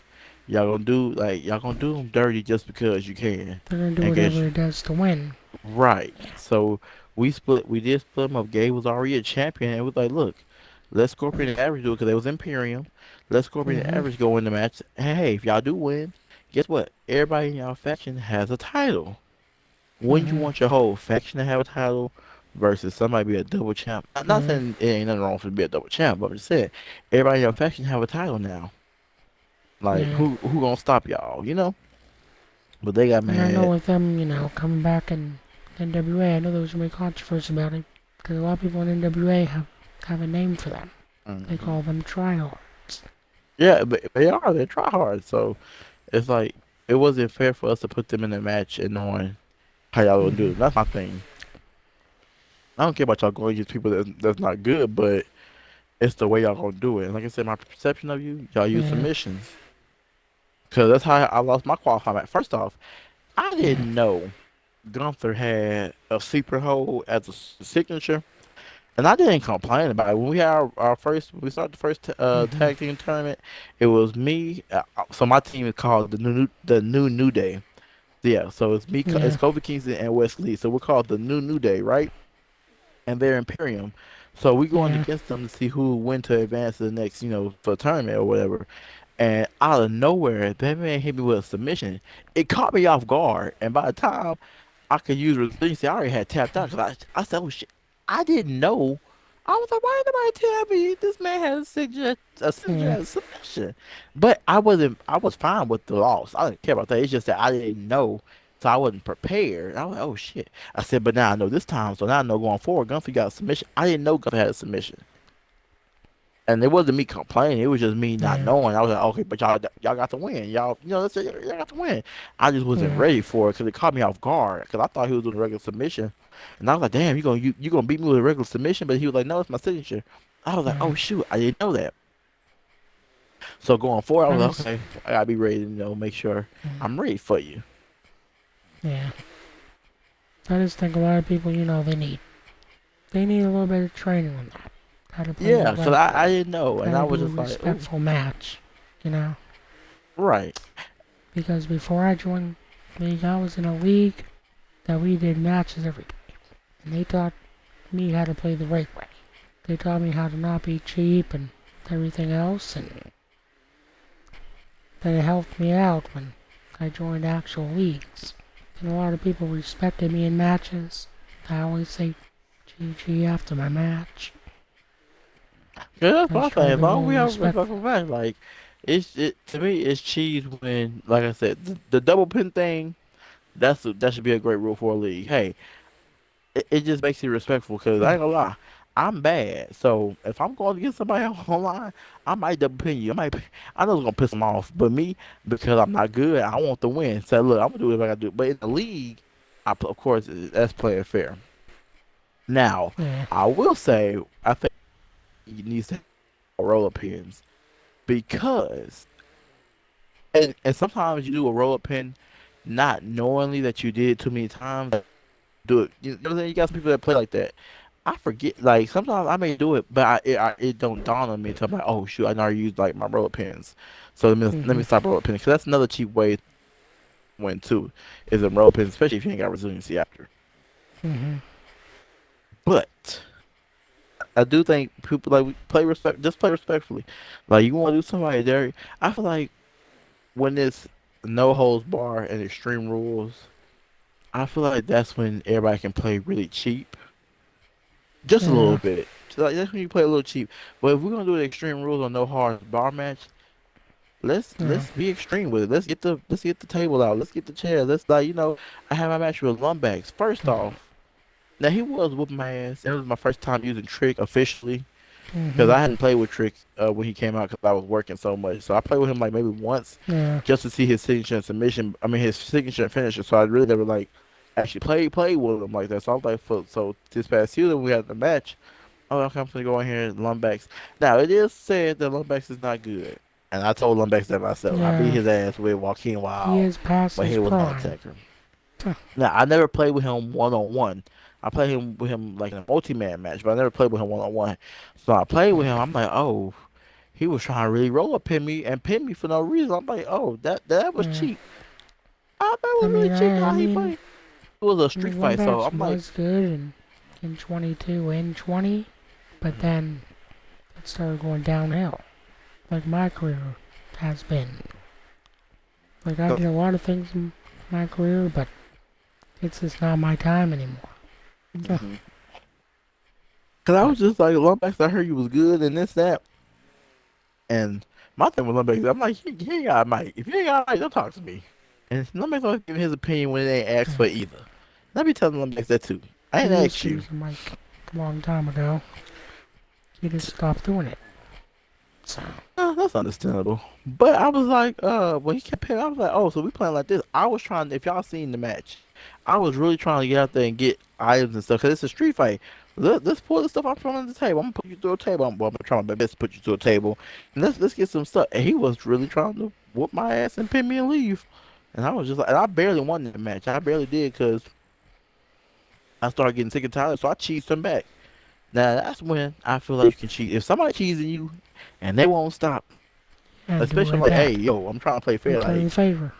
Y'all gonna do them dirty just because you can. They're gonna do And guess whatever it does to win. right. So we did split them up. Gabe was already a champion, and it was like, look, let Scorpion and Average do it because they was Imperium. Let Scorpion and Mm-hmm. Average go in the match. And hey, if y'all do win, guess what? Everybody in y'all faction has a title. Wouldn't you Mm-hmm. want your whole faction to have a title versus somebody be a double champ? Not Yeah. saying it ain't nothing wrong for to be a double champ, but I'm just saying everybody in your faction have a title now. Like Yeah. who gonna stop y'all? You know? But they got And I know mad. with them, coming back in NWA, I know there was gonna be controversy about it because a lot of people in NWA have a name for them. They Hmm. call them tryhards. Yeah, but they try hard. So it's like it wasn't fair for us to put them in a match and knowing how y'all gonna do Mm-hmm. it. That's my thing. I don't care about y'all going against people that's not good, but it's the way y'all gonna do it. And like I said, my perception of you, y'all use Yeah. submissions. Cause that's how I lost my qualifying match. First off, I Yeah. didn't know Gunther had a secret hold as a signature, and I didn't complain about it. When we had when we started the first Mm-hmm. tag team tournament, it was me. So my team is called the New Day. Yeah, so it's me, it's Yeah. Kofi Kingston and Wesley. So we're called the New Day, right? And they're Imperium. So we going Yeah. against them to see who would win to advance to the next, for tournament or whatever. And out of nowhere, that man hit me with a submission. It caught me off guard, and by the time I could use resiliency, I already had tapped out. Cause I said, "Oh shit!" I didn't know. I was like, "Why did nobody tell me this man has a signature Yeah. as a submission?" But I wasn't. I was fine with the loss. I didn't care about that. It's just that I didn't know, so I wasn't prepared. I was like, "Oh shit!" I said, "But now I know this time, so now I know going forward, Gunther got a submission. I didn't know Gunther had a submission." And it wasn't me complaining. It was just me not Yeah. knowing. I was like, okay, but y'all got to win. That's it. Y'all got to win. I just wasn't Yeah. ready for it because it caught me off guard. Because I thought he was doing a regular submission, and I was like, damn, you gonna beat me with a regular submission? But he was like, no, it's my signature. I was like, oh Yeah. shoot, I didn't know that. So going forward, I I was like, just. okay, I gotta be ready to make sure Mm, I'm ready for you. yeah. I just think a lot of people, they need a little bit of training on that. How to play the Yeah, because right I way. didn't know, How and I to was do a just like, oh, respectful match. You know. right. Because before I joined league, I was in a league that we did matches every day, and they taught me how to play the right way. They taught me how to not be cheap and everything else, and then it helped me out when I joined actual leagues. And a lot of people respected me in matches. I always say GG after my match. Yeah, that's I my just try thing. to As be a long as little we have respect respectful. for match, like it to me, it's cheese when, like I said, the double pin thing. That should be a great rule for a league. Hey, it just makes you respectful because I Yeah, ain't gonna lie, I'm bad. So if I'm going to get somebody online, I might double pin you. I know it's gonna piss them off, but me because I'm not good, I want to win. So look, I'm gonna do whatever I gotta do. But in the league, of course that's playing fair. Now, yeah, I will say I think you need to have roller pins because and sometimes you do a roll up pin not knowingly that you did it too many times. Do it. You know what I'm saying? You got some people that play like that. I forget. Like sometimes I may do it, but it don't dawn on me until I'm like, oh shoot, I never used like my roller pins. So let me Mhm. stop roller pins because that's another cheap way to win too. Is in roller pins, especially if you ain't got resiliency after. Mhm. But I do think people like we play respect. Just play respectfully. Like you want to do somebody there. I feel like when it's no holds bar and extreme rules, I feel like that's when everybody can play really cheap, just a little Yeah. bit. So like that's when you play a little cheap. But if we're gonna do the extreme rules on no hard bar match, Yeah. let's be extreme with it. Let's get the table out. Let's get the chair. Let's like I had my match with Lumbax. First off, now he was whooping my ass. It was my first time using Trick officially. Because Mhm. I hadn't played with Trick when he came out because I was working so much. So I played with him like maybe once Yeah. just to see his signature and submission. I mean his signature and finisher. So I really never like actually played with him like that. So I was like, so this past season we had the match. Oh, okay, I'm gonna go in here and Lumbex. Now it is said that Lumbex is not good, and I told Lumbex that myself. I beat Yeah. his ass with Joaquin He Wild, is past but his he was not a prime. Tekker. Huh. Now I never played with him one on one. I played him with him like in a multi-man match, but I never played with him one on one. So I played with him. I'm like, oh, he was trying to really roll up pin me and pin me for no reason. I'm like, oh, that was Yeah. cheap. I thought it was really cheap I how he mean, played. It was a street fight, so Lumberjack I'm like, was good in 22 and 20, but mhm, then it started going downhill, like my career has been. Like I did a lot of things in my career, but it's just not my time anymore. Huh. mhm. Cause I But was just like, Lumbex, I heard you was good and this that. And my thing with Lumbex, I'm like, he ain't got a mic. If you ain't got a mic, don't talk to me. And Lumbex always giving his opinion when it ain't asked for yeah, either. Let me tell Lumbex that too. I he ain't used asked to you. use the mic a long time ago. He just stopped doing it. So That's understandable. But I was like, when he kept paying, I was like, oh, so we playing like this. I was trying, if y'all seen the match, I was really trying to get out there and get items and stuff, because it's a street fight. Let's pull the stuff out from under the table. I'm gonna put you through a table. I'm trying my best to put you through a table. And let's get some stuff. And he was really trying to whoop my ass and pin me and leave. And I was just like, and I barely won that match. I barely did because I started getting sick and tired, so I cheesed him back. Now that's when I feel like you can cheat. If somebody cheesing you and they won't stop, yeah, do it especially I'm right like, hey, back. yo, I'm trying to play fair. Return the Like, favor.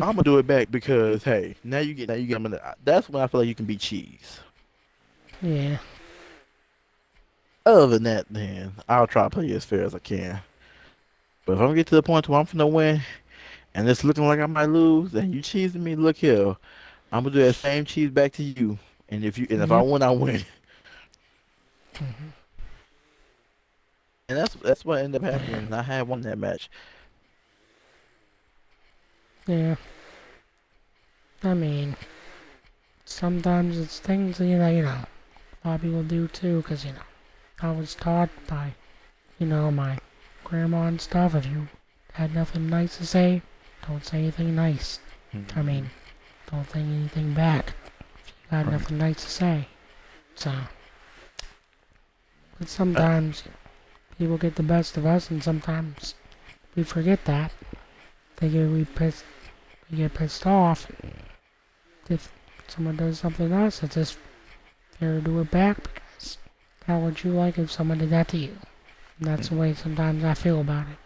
I'm gonna do it back because hey, now you get. That's when I feel like you can be cheese. Yeah, Other than that, then I'll try to play as fair as I can. But if I'm get to the point where I'm finna win and it's looking like I might lose, and you cheesing me, look here, I'm gonna do that same cheese back to you. And if I yep. win, I win. Hmm. And that's what ended up Yeah, happening. I had won that match. yeah. I mean, sometimes it's things a lot of people do too, 'cause I was taught by my grandma and stuff. If you had nothing nice to say, don't say anything nice. I Mhm. mean, don't think anything back. You got Right. nothing nice to say. So, but Uh, sometimes people get the best of us, and sometimes we forget that. We get pissed off if someone does something to us. It's just fair to do it back because how would you like if someone did that to you? And that's the way sometimes I feel about it.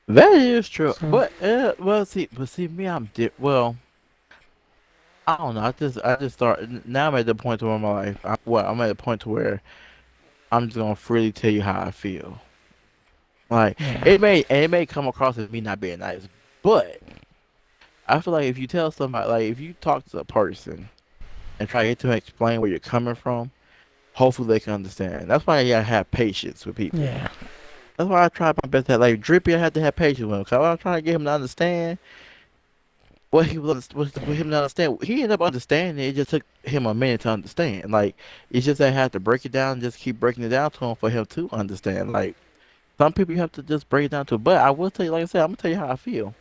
That is true. So, But see, me, well. I don't know. I just start now. I'm at the point where my life. I'm at the point to where I'm just gonna freely tell you how I feel. Like yeah, it may come across as me not being nice, but I feel like if you tell somebody, like if you talk to a person and try to get them to explain where you're coming from, hopefully they can understand. That's why you gotta have patience with people. yeah, That's why I try my best to like Drippy. I had to have patience with him because I was trying to get him to understand what for him to understand. He ended up understanding. It just took him a minute to understand. Like it's just I had to break it down, and just keep breaking it down to him for him to understand. Like some people you have to just break it down to. But I will tell you, like I said, I'm gonna tell you how I feel.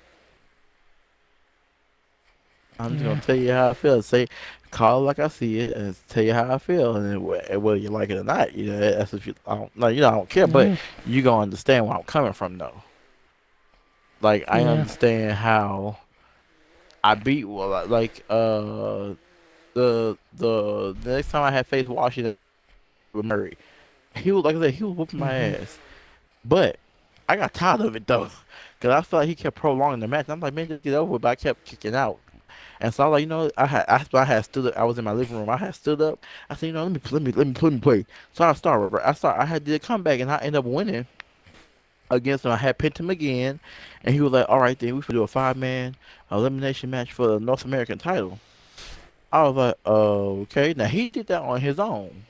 I'm just gonna yeah, tell you how I feel. Say, call it like I see it, and tell you how I feel, and then whether you like it or not, that's what you. I don't, like, I don't care, but yeah, you gonna understand where I'm coming from, though. Like I yeah, understand how I beat, well, like The next time I had faced Washington with Murray, he was like I said, he was whooping my Mhm. ass. But I got tired of it though, cause I felt like he kept prolonging the match. I'm like, man, just get over it. But I kept kicking out, and so I was like, I had stood up. I was in my living room. I had stood up. I said, let me play. So I started. I had did a comeback, and I ended up winning against him. I had pinned him again, and he was like, all right, then we finna do a 5-man elimination match for the North American title. I was like, okay. Now he did that on his own.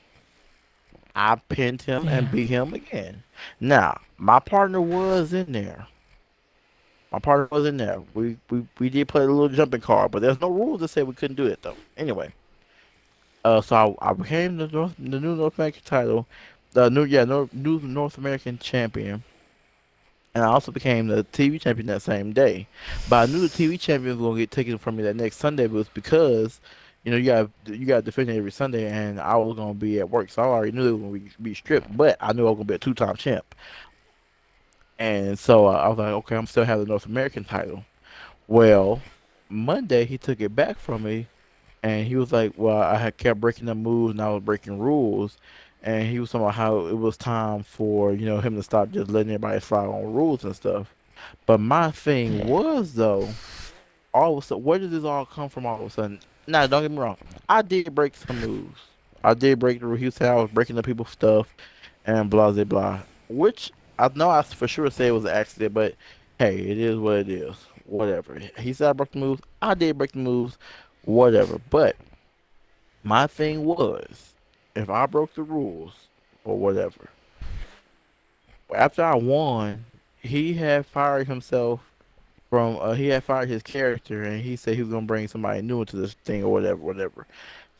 I pinned him and Yeah. beat him again. Now my partner was in there. My partner was in there. We did play a little jumping card, but there's no rules that say we couldn't do it though. Anyway, so I became the new North American title, the new North American champion, and I also became the TV champion that same day. But I knew the TV champion was gonna get taken from me that next Sunday, but it was because, you got to defend it every Sunday, and I was gonna be at work, so I already knew it was gonna be stripped. But I knew I was gonna be a two-time champ, and so I was like, okay, I'm still have the North American title. Well, Monday he took it back from me, and he was like, "Well, I had kept breaking the moves and I was breaking rules," and he was talking about how it was time for him to stop just letting everybody slide on rules and stuff. But my thing Yeah. was though, all of a sudden, where did this all come from? All of a sudden, now don't get me wrong, I did break some moves. I did break the rule. He said I was breaking the people's stuff and blah blah blah, which I know I for sure say it was an accident, but hey, it is what it is. Whatever. He said I broke the moves. I did break the moves. Whatever. But my thing was, if I broke the rules or whatever, after I won, he had fired himself from. He had fired his character, and he said he was gonna bring somebody new into this thing or whatever, whatever.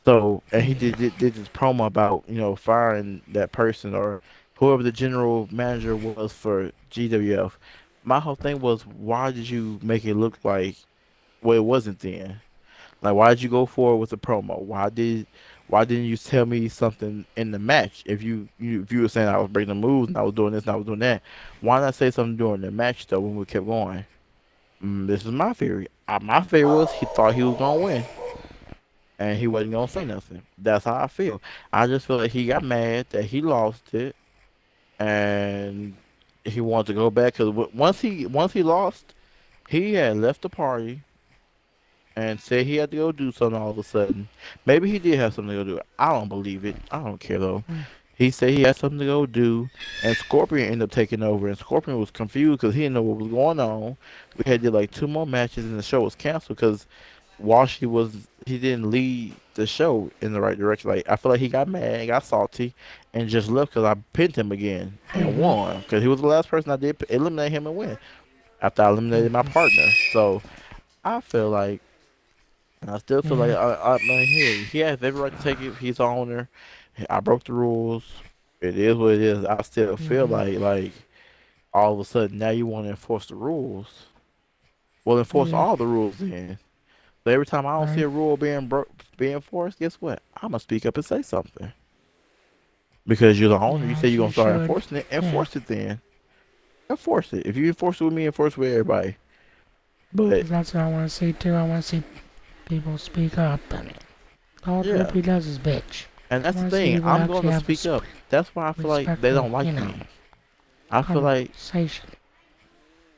So, and he Yeah. did this promo about firing that person or whoever the general manager was for GWF. My whole thing was, why did you make it look like well it wasn't then? Like, why did you go forward with the promo? Why didn't you tell me something in the match? If you were saying I was breaking the moves and I was doing this and I was doing that, why not say something during the match though when we kept going? This is my theory. My theory was he thought he was gonna win and he wasn't gonna say nothing. That's how I feel. I just feel like he got mad that he lost it and he wanted to go back because once he lost, he had left the party and said he had to go do something all of a sudden. Maybe he did have something to go do. I don't believe it. I don't care though. Mm. He said he had something to go do, and Scorpion ended up taking over. And Scorpion was confused because he didn't know what was going on. We had did like two more matches, and the show was canceled because he didn't lead the show in the right direction. Like I feel like he got mad, got salty, and just left because I pinned him again and Mhm. won because he was the last person I did eliminate him and win after I eliminated my Mhm. partner. So I feel like. And I still feel like Yeah. man, he has every right to take it. He's the owner. I broke the rules. It is what it is. I still feel Mhm. like all of a sudden now you want to enforce the rules. Well, enforce Yeah. all the rules then. So every time I don't see Right. a rule being enforced, guess what? I'm gonna speak up and say something because you're the owner. You Yeah. say As you're you gonna start should. enforcing it. Yeah. Enforce it then. Enforce it. If you enforce it with me, enforce it with everybody. But 'Cause that's what I want to see too. I want to see people speak up. I mean, all yeah, Droopy does is bitch. and I that's the want to see thing. people I'm going actually to have speak up. That's why I feel like they respectful, don't like me. I feel like conversation.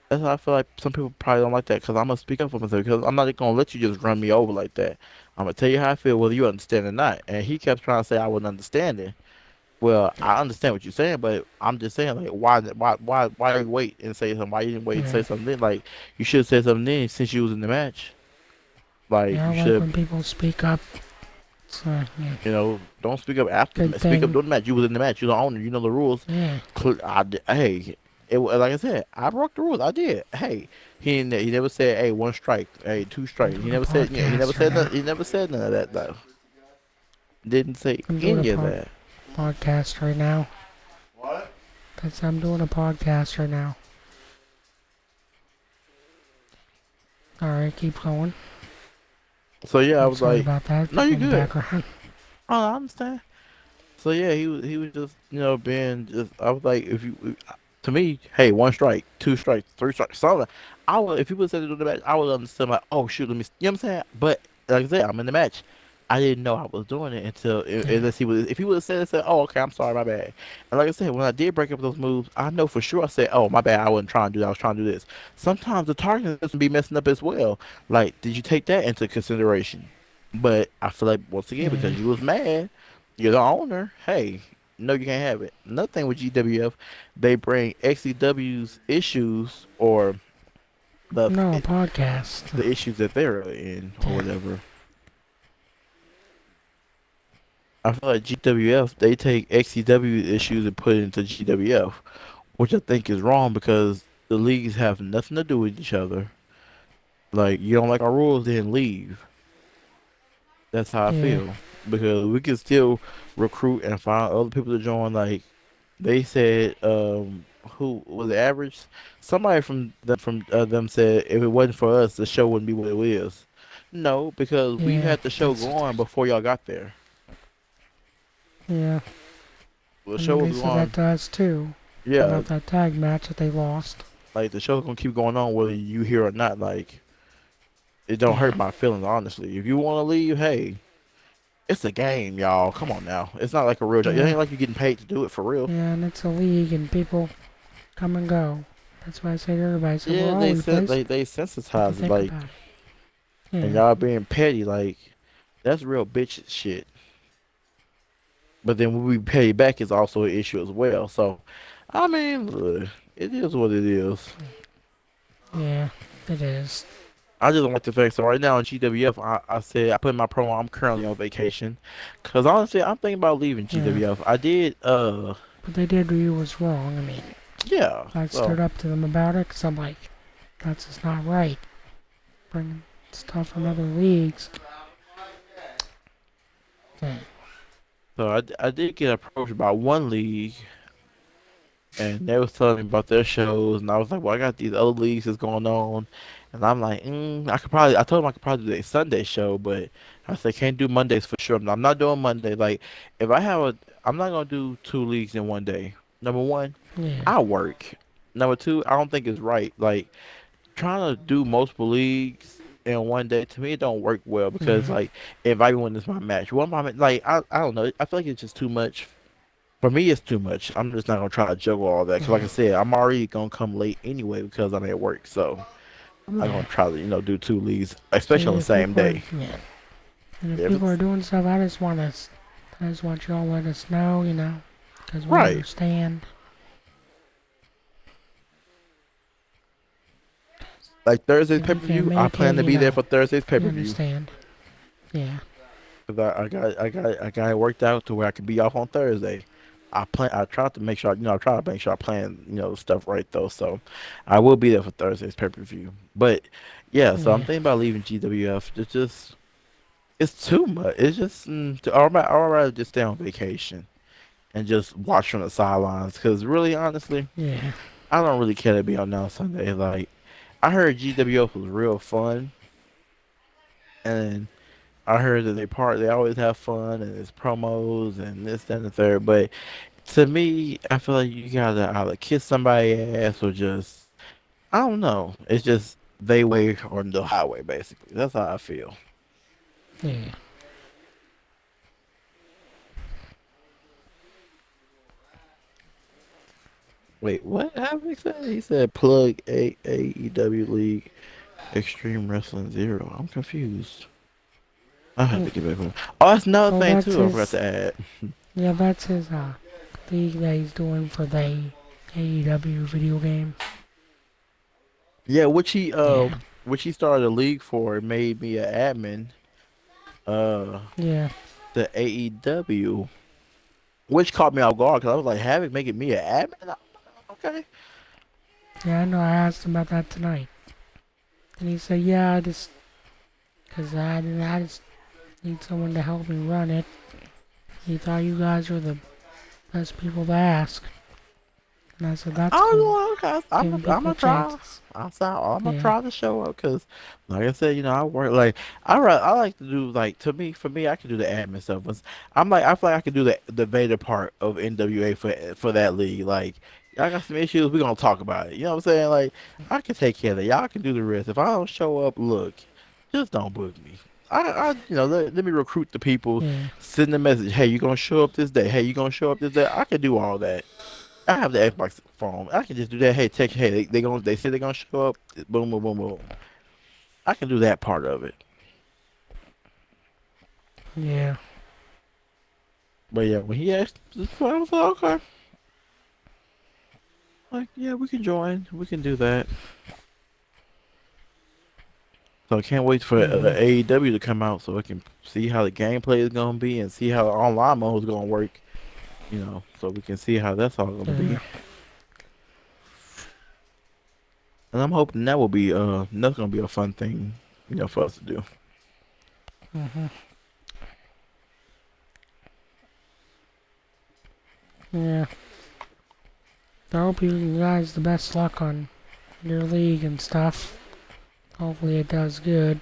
That's why I feel like some people probably don't like that because I'm gonna speak up for myself because I'm not gonna let you just run me over like that. I'm gonna tell you how I feel, whether you understand or not. And he kept trying to say I wasn't understanding. Well, I understand what you're saying, but I'm just saying like why you wait and say something? Why you didn't wait and say Yeah. something then? Like you should have said something then since you was in the match. Like Yeah. I you like should, when people speak up. So yeah. don't speak up after the Good match. Speak up thing. during the match. You was in the match. You're the owner. You know the rules. Yeah. Hey, like I said, I broke the rules. I did. Hey, he never said, hey, one strike, hey, two I'm strikes. He doing a never said, he never podcast right said now. nothing. He never said none of that though. Didn't say I'm doing a any of that. podcast right now. What? I'm doing a podcast right now. Alright, keep going. So yeah, I I'm was sorry like, about that no, you in the good. background. Oh, I understand. So yeah, he was just being just. I was like, if you to me, hey, one strike, two strikes, three strikes, something. I would if people said to do the match, I would understand like, oh shoot, let me. You know what I'm saying? But like I said, I'm in the match. I didn't know I was doing it until Yeah. unless he was. If he would have said, "Oh, okay, I'm sorry, my bad." And like I said, when I did break up those moves, I know for sure I said, "Oh, my bad, I wasn't trying to do that. I was trying to do this." Sometimes the target doesn't be messing up as well. Like, did you take that into consideration? But I feel like once again, Yeah. because you was mad, you're the owner. Hey, no, you can't have it. Another thing with GWF, they bring XCW's issues or the No, a podcast. the issues that they're in or Yeah. whatever. I feel like GWF they take XCW issues and put it into GWF, which I think is wrong because the leagues have nothing to do with each other. Like you don't like our rules, then leave. That's how I Yeah. feel because we can still recruit and find other people to join. Like they said, who was the average? Somebody from them said if it wasn't for us, the show wouldn't be what it is. No, because we Yeah. had the show That's. going before y'all got there. Yeah. The I show mean, was they said that going. to us too Yeah, about that tag match that they lost. like the show's gonna keep going on whether you here or not. Like it don't Yeah. hurt my feelings honestly. If you want to leave, hey, it's a game, y'all. Come on now. It's not like a real job. It Yeah. ain't like you're getting paid to do it for real. Yeah, and it's a league, and people come and go. That's why I say to everybody, I said, Yeah, we're all replaced. they If you sensitize it think like, about it. and Yeah. y'all being petty like that's real bitch shit. But then when we pay back is also an issue as well. So, I mean, it is what it is. Yeah. It is. I just don't like the fact. So right now in GWF, I said I put in my promo. I'm currently on vacation, cause honestly, I'm thinking about leaving Yeah. GWF. I did, What they did to you was wrong. I mean, yeah. I So stood up to them about it because I'm like, that's just not right. Bringing stuff from other leagues. Yeah. I did get approached by one league, and they was telling me about their shows, and I was like, well, I got these other leagues that's going on, and I'm like, I told them I could probably do a Sunday show, but I said can't do Mondays for sure. I'm not doing Monday. Like if I have a, I'm not gonna do two leagues in one day. Number one, Yeah. I work. Number two, I don't think it's right. Like trying to do multiple leagues in one day to me it don't work well because Yeah. like if I win this my match, what am I like? I don't know. I feel like it's just too much. For me, it's too much. I'm just not gonna try to juggle all that because, like I Yeah. said, I'm already gonna come late anyway because I'm at work. So I'm not Yeah. gonna try to, do two leagues, especially on See, the if same people are, day. yeah. And if If people are it's doing stuff, I just want y'all to let us know, because we right, understand. like Thursday's If pay you per can't view, I make it, plan to be there for Thursday's pay we per view understand. Yeah. because I got it worked out to where I can be off on Thursday. I try to make sure, I try to make sure I plan, stuff right though. So I will be there for Thursday's pay per view. But yeah, so I'm Yeah. thinking about leaving GWF. It's too much. It's just, I'd rather just stay on vacation and just watch from the sidelines. Because really, honestly, Yeah. I don't really care to be on now Sunday. Like, I heard GWF was real fun, and I heard that they always have fun, and it's promos and this, that, and the third. But to me, I feel like you gotta either kiss somebody's ass or just, I don't know. It's just they way or the highway, basically. That's how I feel. Yeah. Wait, what happened? He said plug AEW League Extreme Wrestling Zero. I'm confused. I have Yeah. to get back on. Oh, that's another Well, thing that's too. I forgot his. to add. Yeah, that's his league that he's doing for the AEW video game. Yeah, Yeah. which he started a league for. It made me an admin. Uh, Yeah. the AEW, which caught me off guard because I was like, Havoc making me an admin. Okay. Yeah, I know. I asked him about that tonight, and he said, "Yeah, cause I just need someone to help me run it." He thought you guys were the best people to ask, and I said, "That's cool." Oh, okay. Giving I'm people gonna try. chances. I'm gonna Yeah. try to show up because, like I said, I work like I like to do like to me for me I can do the admin stuff. But I feel like I can do the Vader part of NWA for that league. Like y'all got some issues, we gonna talk about it. You know what I'm saying? Like I can take care of that. Y'all can do the rest. If I don't show up, look, just don't book me. let me recruit the people, Yeah. send a message. Hey, you gonna show up this day? Hey, you gonna show up this day? I can do all that. I have the Xbox phone. I can just do that. Hey, text. Hey, they say they're gonna show up. Boom, boom, boom, boom. I can do that part of it. Yeah. But yeah, when he asked, I was like, okay, like yeah, we can join. We can do that. So I can't wait for Mhm. AEW to come out so I can see how the gameplay is gonna be and see how the online mode is gonna work. So we can see how that's all gonna Yeah. be. And I'm hoping that's gonna be a fun thing, for us to do. Mhm. Yeah. I hope you guys the best luck on your league and stuff. Hopefully it does good.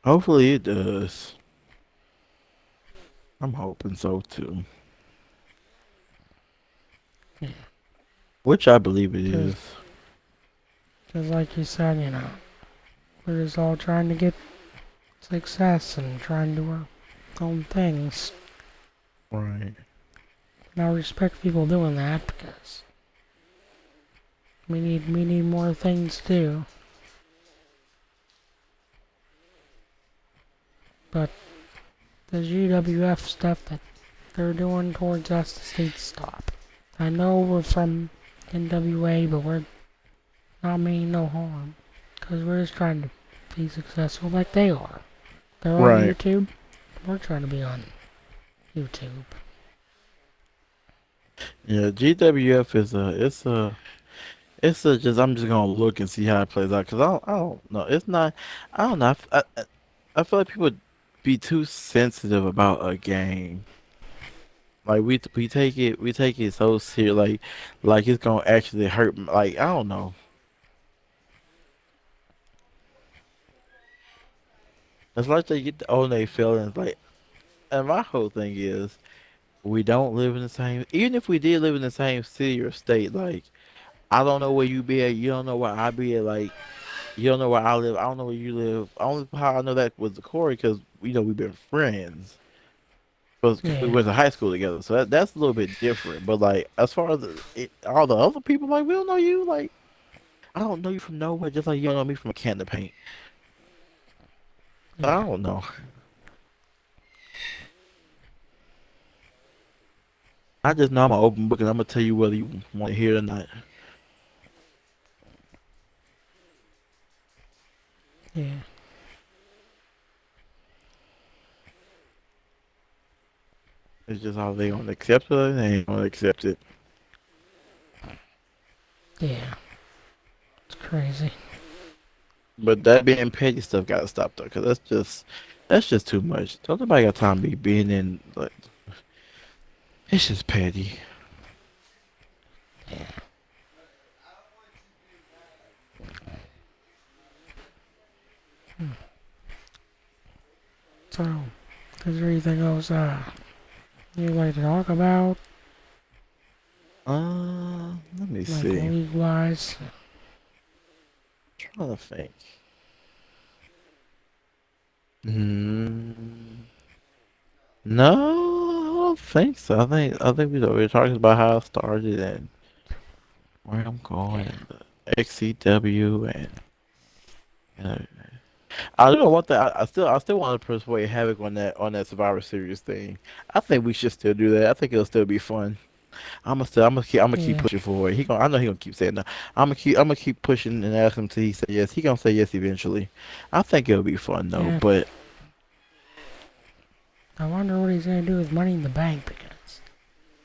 Hopefully it does. I'm hoping so too. Yeah. Which I believe it Cause, is. 'cause like you said, we're just all trying to get success and trying to our own things. Right. And I respect people doing that because we need more things to do. But the GWF stuff that they're doing towards us just needs to stop. I know we're from NWA, but we're not meaning no harm. Because we're just trying to be successful like they are. They're on Right. YouTube. We're trying to be on YouTube. Yeah, GWF is it's a just I'm just gonna look and see how it plays out because I don't know. It's not. I don't know. I feel like people be too sensitive about a game. Like we take it so serious. Like it's gonna actually hurt. Like I don't know. It's like they get the own their feelings. Like, and my whole thing is we don't live in the same. Even if we did live in the same city or state, like I don't know where you be at. You don't know where I be at. Like you don't know where I live. I don't know where you live. Only how I know that was the Corey because we've been friends. Because we Yeah. went to high school together, so that's a little bit different. But like, as far as all the other people, like we don't know you. Like I don't know you from nowhere, just like you don't know me from a can of paint. I Yeah. don't know. I just know I'm an open book, and I'm gonna tell you whether you want to hear it or not. Yeah. It's just how they gonna accept it, and they ain't gonna accept it. Yeah. It's crazy. But that being petty stuff gotta stop though, cause that's just too much. Don't nobody got time to be being in like it's just petty. Yeah. So, is there anything else you'd like to talk about? Let me Like see. league wise? Trying to think. Hmm. No, I don't think so. I think we were talking about how I started and where I'm going Yeah. and the XCW and you know, I don't know what that. I still want to persuade Havoc on that Survivor Series thing. I think we should still do that. I think it'll still be fun. I'm gonna keep Yeah. pushing for it. I know he gonna keep saying no. I'm gonna keep pushing and ask him till he say yes. He gonna say yes eventually. I think it'll be fun though. Yeah. But I wonder what he's gonna do with Money in the Bank because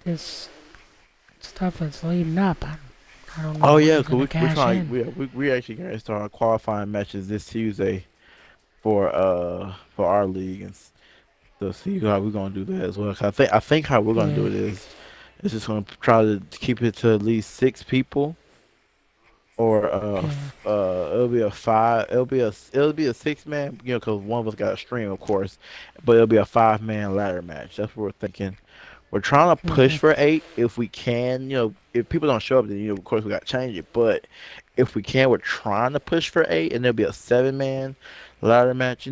this stuff that's leading up, I don't know oh when yeah, he's cause gonna we're cash trying. in. We actually gonna start qualifying matches this Tuesday for our league so see how we're gonna do that as well. 'Cause I think how we're gonna do Yeah. it is just gonna try to keep it to at least 6 people, or Yeah. it'll be a 6 man, 'cause one of us got a stream, of course, but it'll be a 5 man ladder match. That's what we're thinking. We're trying to push Mhm. for 8 if we can. If people don't show up, then of course we got to change it. But if we can, we're trying to push for 8, and there'll be a 7 man ladder match.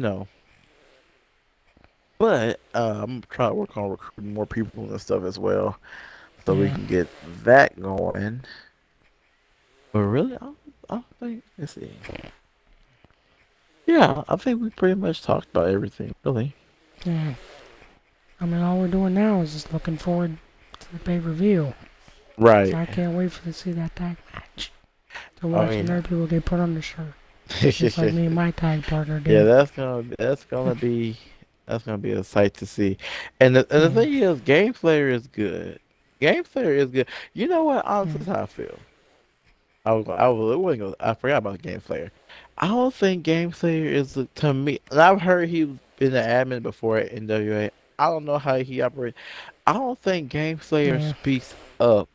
But I'm trying to work on recruiting more people and stuff as well, so we Yeah, can get that going. But really, I don't think. Let's see. Yeah, I think we pretty much talked about everything. Really. yeah. I mean, all we're doing now is just looking forward to the pay-per-view. So Right. I can't wait to see that tag match. To I watch some mean, other people get put on the shirt. Just like me and my tag partner yeah, did. that's gonna be a sight to see. And the Yeah, thing is, Game Slayer is good. Game Slayer is good. You know what? Honestly, yeah, this is how I feel. I forgot about Game Slayer. I don't think Game Slayer is to me. And I've heard he been an admin before at NWA. I don't know how he operates. I don't think Game Slayer yeah. speaks up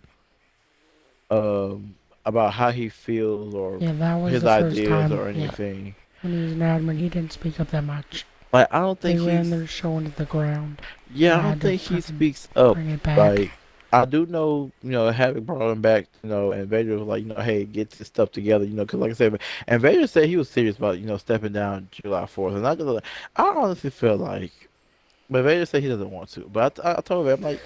about how he feels or Yeah, that was his the first ideas time. or Yeah, anything. when he was an admin, he didn't speak up that much. Like I don't They think ran he's their show into the ground. yeah, I I don't had to think he fucking speaks up. bring it back. Like I do know, Havoc brought him back, and Vader was like, hey, get this stuff together, because like I said, and Vader said he was serious about, stepping down July 4th, and I honestly feel like, but Vader said he doesn't want to, but I told him, I'm like,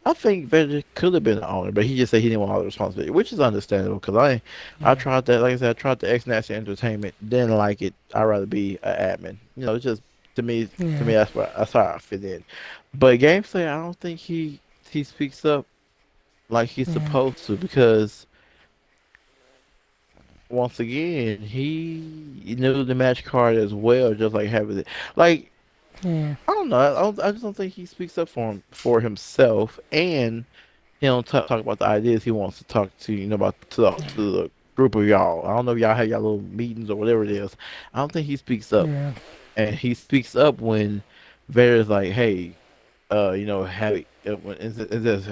I think Vader could have been the owner, but he just said he didn't want all the responsibility, which is understandable, because I Yeah, tried that, like I said, I tried the X National Entertainment, didn't like it, I'd rather be an admin, it's just, to me, yeah, that's how I fit in. But Gameplay, I don't think he speaks up like he's yeah, supposed to because once again he knew the match card as well, just like having it. Like yeah, I don't know, I just don't think he speaks up for himself, and he don't talk about the ideas he wants to talk to about to the group of y'all. I don't know if y'all have y'all little meetings or whatever it is. I don't think he speaks up, yeah, and he speaks up when Vader's like, hey. Have when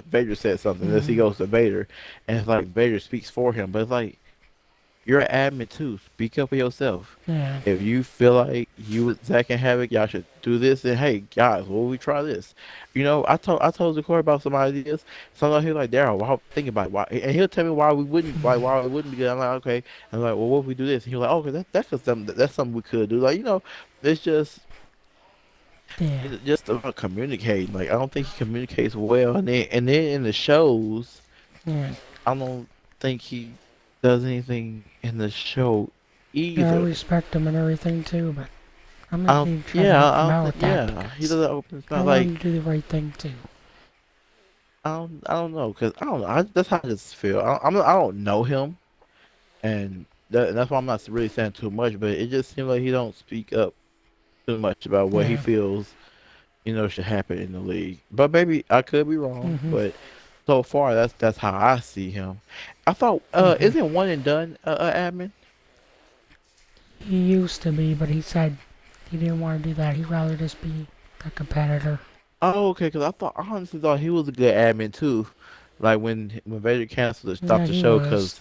Vader said something, this he mm, goes to Vader, and it's like Vader speaks for him, but it's like you're an admin too. Speak up for yourself. yeah, If you feel like you with Zack and Havoc, y'all should do this, and hey guys, will we try this? I told Zakor about some ideas. Sometimes he's like, Daryl, why think about it? Why? And he'll tell me why we wouldn't be good. I'm like, okay. I'm like, well, what if we do this? And he's like, okay, that's just something that's something we could do. Like, it's yeah, just about communicating. Like I don't think he communicates well, and then in the shows, yeah. I don't think he does anything in the show Yeah, I either. respect him and everything too, but I'm I not don't, even trying to yeah, help I him don't out think, with that yeah, he because doesn't open his I mouth. want him Like to do the right thing too. I don't know, cause I don't know. That's how I just feel. I don't know him, and that's why I'm not really saying too much. But it just seems like he don't speak up too much about what he Yeah, feels should happen in the league. But maybe I could be wrong. mhm, But so far, that's how I see him. I thought, mhm. isn't one and done admin? He used to be, but he said he didn't want to do that. He'd rather just be a competitor. Oh, okay. Because I honestly thought he was a good admin too. Like when Vader canceled Yeah, stopped the he show was. because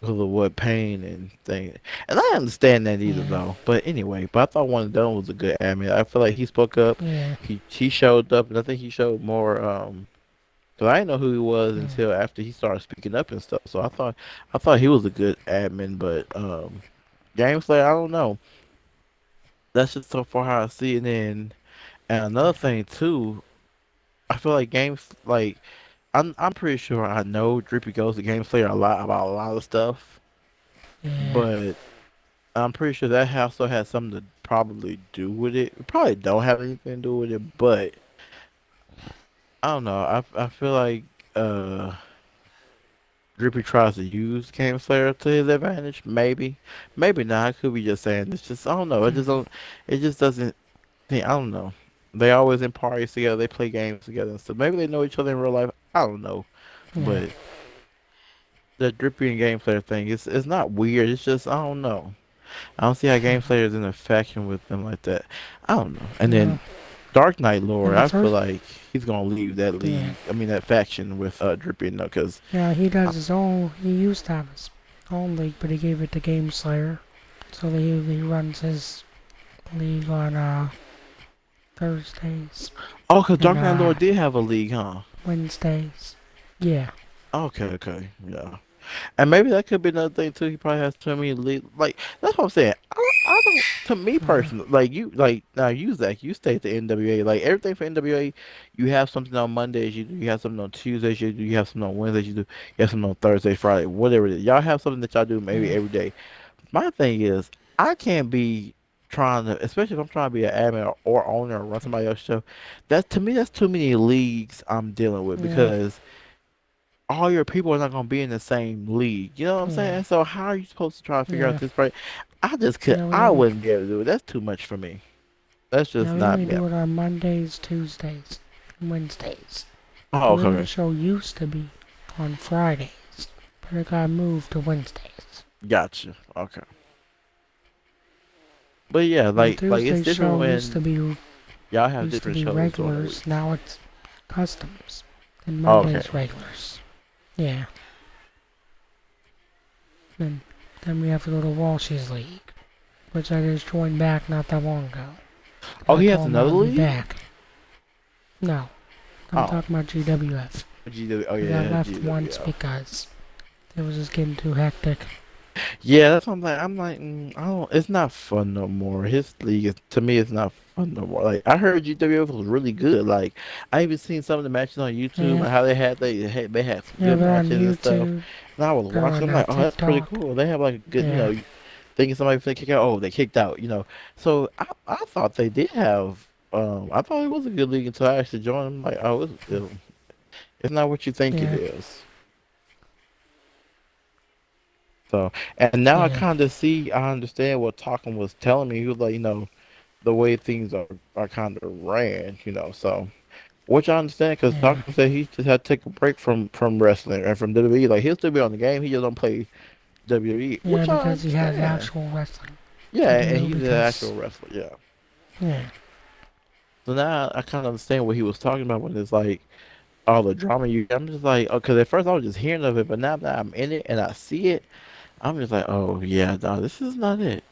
of what pain and thing. And I understand that either Yeah, though. But anyway, but I thought one and done was a good admin. I feel like he spoke up. yeah, He showed up, and I think he showed more. Cause I didn't know who he was yeah, until after he started speaking up and stuff. So I thought he was a good admin, but Gameslay, I don't know. That's just so far how I see it. And another thing too, I feel like games like I'm pretty sure I know Drippy goes to Gameslay a lot about a lot of stuff, yeah, but I'm pretty sure that also has something to probably do with it. It probably don't have anything to do with it, but I don't know. I feel like uh. Drippy tries to use Game Slayer to his advantage. Maybe, maybe not. I could be just saying it's just I don't know. It just don't. It just doesn't. I don't know. They always in parties together. They play games together and stuff. Maybe they know each other in real life. I don't know. yeah, But the Drippy and Game Slayer thing it's not weird. It's just I don't know. I don't see how Game Slayer is in a faction with them like that. I don't know. And yeah. then Dark Knight And Lord, the I feel first, like he's gonna leave that yeah, league. I mean that faction with Drippy, no, because yeah, he does his own. He used to have his own league, but he gave it to Game Slayer. So he runs his league on Thursdays oh, because and Dark Knight Lord did have a league, huh? Wednesdays. Yeah, Okay, okay, yeah. And maybe that could be another thing too. He probably has too many like that's what I'm saying. I don't. To me Uh, personally, like you, like now you Zach, you stay at the NWA. Like everything for NWA, you have something on Mondays. You do. You have something on Tuesdays. You do. You have something on Wednesdays. You do. You have something on Thursday, Friday, whatever it is. Y'all have something that y'all do maybe yeah, every day. My thing is, I can't be trying to, especially if I'm trying to be an admin or owner or run somebody else's show. That to me, that's too many leagues I'm dealing with yeah, because all your people are not gonna be in the same league. You know what I'm yeah, saying? So how are you supposed to try to figure out yeah. this right? I just could. Yeah, I wouldn't be able to do it. That's too much for me. That's just we not only me. do it on Mondays, Tuesdays, and Wednesdays. Oh, The okay, original okay. show used to be on Fridays, but it got moved to Wednesdays. Gotcha. Okay. But yeah, And the like it's Tuesday different show when y'all have used to different be shows during the regulars. weeks. Now it's customs, and Okay. Mondays regulars. Yeah. Then then we have to go to Walsh's League, which I just joined back not that long ago. Oh, I he has told him I another would be league? back. No, I'm Oh, talking about GWF. GW. Oh I got yeah, left once GWF. because it was just getting too hectic. Yeah, that's what I'm like. I don't. It's not fun no more. His league is, to me, it's not fun no more. Like I heard GWF was really good. Like I even seen some of the matches on YouTube Yeah, and how they had some yeah, good they're on matches and stuff. YouTube. And I was They're watching. on I'm like, oh, that's pretty TikTok. cool. They have like a good, Yeah, thinking somebody finna kick out. Oh, they kicked out. So I thought they did have. I thought it was a good league until I actually joined. I'm like, oh, it's not what you think it yeah, is. So, and now I yeah, kind of see, I understand what Talking was telling me. He was like, the way things are kind of ran, so, which I understand because yeah, Talking said he just had to take a break from wrestling and from WWE. Like, he'll still be on the game, he just don't play WWE, yeah. which I Because he has understand. actual wrestling Yeah, to and do. he's an Because actual wrestler, yeah. yeah, So now I kind of understand what he was talking about when it's like all the drama I'm just like, oh, because at first I was just hearing of it, but now that I'm in it and I see it, I'm just like, oh, yeah, no, this is not it.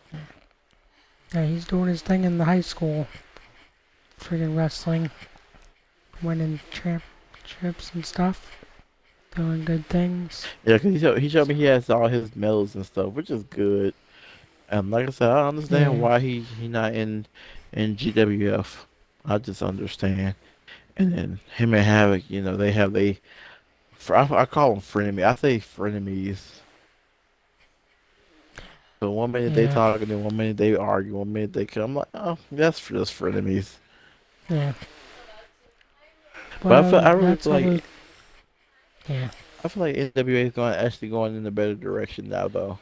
yeah, he's doing his thing in the high school, freaking wrestling, winning championships and stuff, doing good things. Yeah, because he showed me he has all his medals and stuff, which is good. And like I said, I understand Yeah, why he not in GWF. I just understand. And then him and Havoc, they have I call them frenemies. I say frenemies. So one minute they yeah, talk, and then one minute they argue, one minute they come. I'm like, oh, that's just frenemies. yeah. But Well, I really that's feel how we. like Yeah, NWA is actually going in a better direction now, though.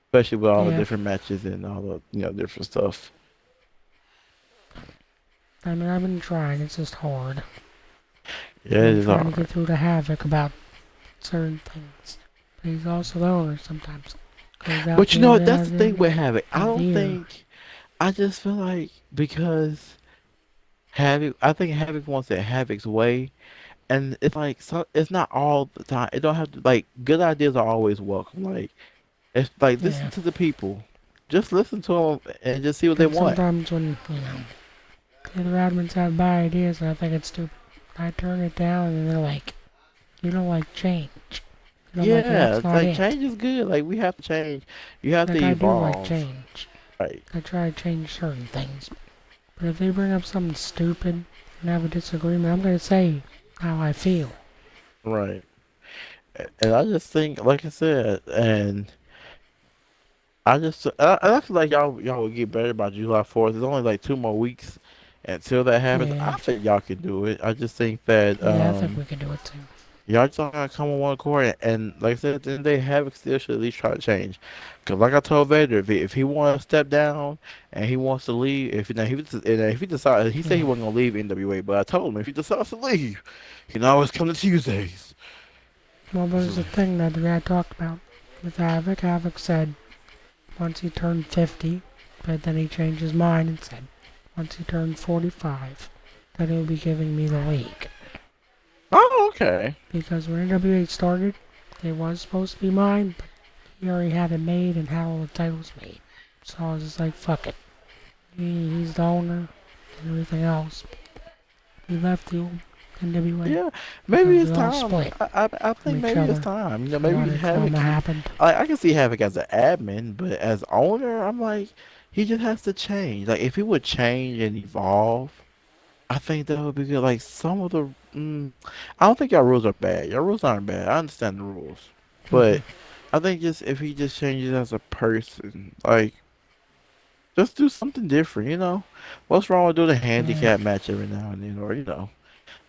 Especially with all the yeah. different matches and all the different stuff. I mean, I've been trying. It's just hard. Yeah, it I'm is trying to hard. get through to Havoc about certain things. But he's also the owner sometimes. Goes out But the end that's the thing with Havoc. I of the don't year. think. I just feel like because Havoc, I think Havoc wants it Havoc's way, and it's like it's not all the time. It don't have to like good ideas are always welcome. Like it's like listen Yeah. to the people, just listen to them and just see what they And want. sometimes when, the other admins have bad ideas and I think it's stupid, I turn it down and they're like, you don't like change. And I'm like, well, Yeah, that's it's not like it. change is good. Like we have to change. You have to Like, I do like evolve. change. Right, I try to change certain things. But if they bring up something stupid and have a disagreement, I'm going to say how I feel. right. And I just think, like I said, and I feel like y'all will get better by July 4th. There's only like 2 more weeks until that happens. Yeah. I think y'all can do it. I just think that Yeah, I think we can do it too. y'all just all gotta come on one accord. And like I said, at the end of the day, Havoc still should at least try to change. Cause like I told Vader, if he wants to step down and he wants to leave, if he decides, he said he Yeah. wasn't gonna leave NWA, but I told him if he decides to leave, he can always come to Tuesdays. Well, there's a thing that we had talked about with Havoc. Havoc said once he turned 50, but then he changed his mind and said once he turned 45, that he'll be giving me the league. Oh, okay. Because when NWA started, it was supposed to be mine, but he already had it made and had all the titles made. So I was just like, fuck it. He's the owner and everything else. He left the NWA. Yeah, maybe Because it's they all time. split I from think each maybe it's other. time. You know, A lot maybe of Havoc. drama happened. I can see Havoc as an admin, but as owner, I'm like, he just has to change. Like, if he would change and evolve, I think that would be good. Like, some of the, I don't think your rules are bad. Your rules aren't bad. I understand the rules, Hmm. but I think just if he just changes as a person, like, just do something different. You know, what's wrong with doing a Yeah. handicap match every now and then, or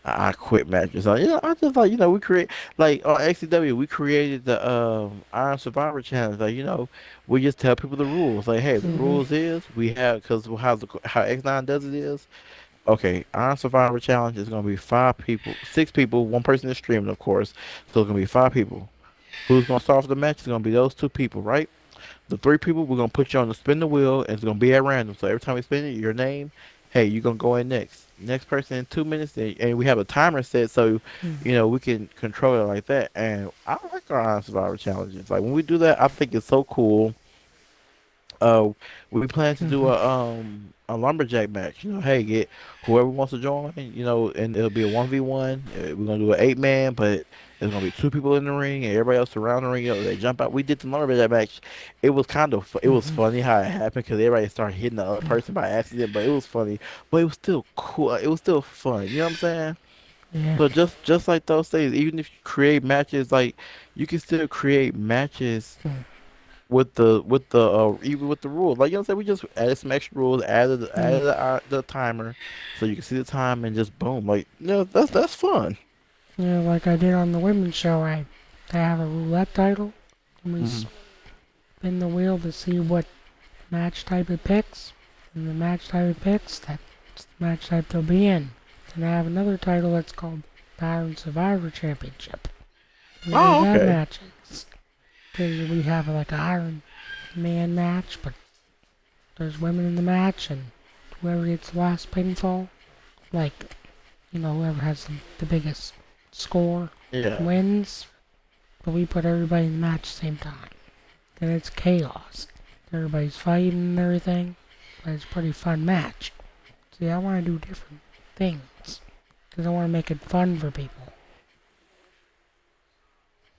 I quit matches. You know, I just like, we create, like on XCW, we created the Iron Survivor Challenge. Like, we just tell people the rules. Like, hey, the Hmm. rules is we have, because how X9 does it is, okay, Iron Survivor Challenge is gonna be 5 people, 6 people, one person is streaming, of course. So it's gonna be 5 people. Who's gonna start off the match? It's gonna be those 2 people, right? The 3 people, we're gonna put you on the spin the wheel, and it's gonna be at random. So every time we spin it, your name, hey, you're gonna go in next. Next person in 2 minutes, and we have a timer set, so we can control it like that. And I like our Iron Survivor challenges. Like when we do that, I think it's so cool. We plan to do Hmm. a lumberjack match. Hey, get whoever wants to join. And it'll be a 1v1. We're gonna do an 8 man, but there's gonna be 2 people in the ring and everybody else around the ring. They jump out. We did the lumberjack match. It was it was Hmm. funny how it happened because everybody started hitting the other person by accident, but it was funny. But it was still cool. It was still fun. You know what I'm saying? Yeah. So just like those things, even if you create matches, like you can still create matches Hmm. even with the rules. Like, what I'm saying, we just added some extra rules, Yeah. added the timer, so you can see the time and just boom. Like, that's fun. Yeah, like I did on the women's show, I have a roulette title, and we Hmm. spin the wheel to see what match type it picks, and the match type it picks, that's the match type they'll be in. And I have another title that's called the Iron Survivor Championship. And the way Oh, that okay. matches, because we have like an Iron Man match, but there's women in the match, and whoever gets the last pinfall, like, whoever has the biggest score Yeah. wins, but we put everybody in the match at the same time. And it's chaos. Everybody's fighting and everything, but it's a pretty fun match. See, I want to do different things, because I want to make it fun for people.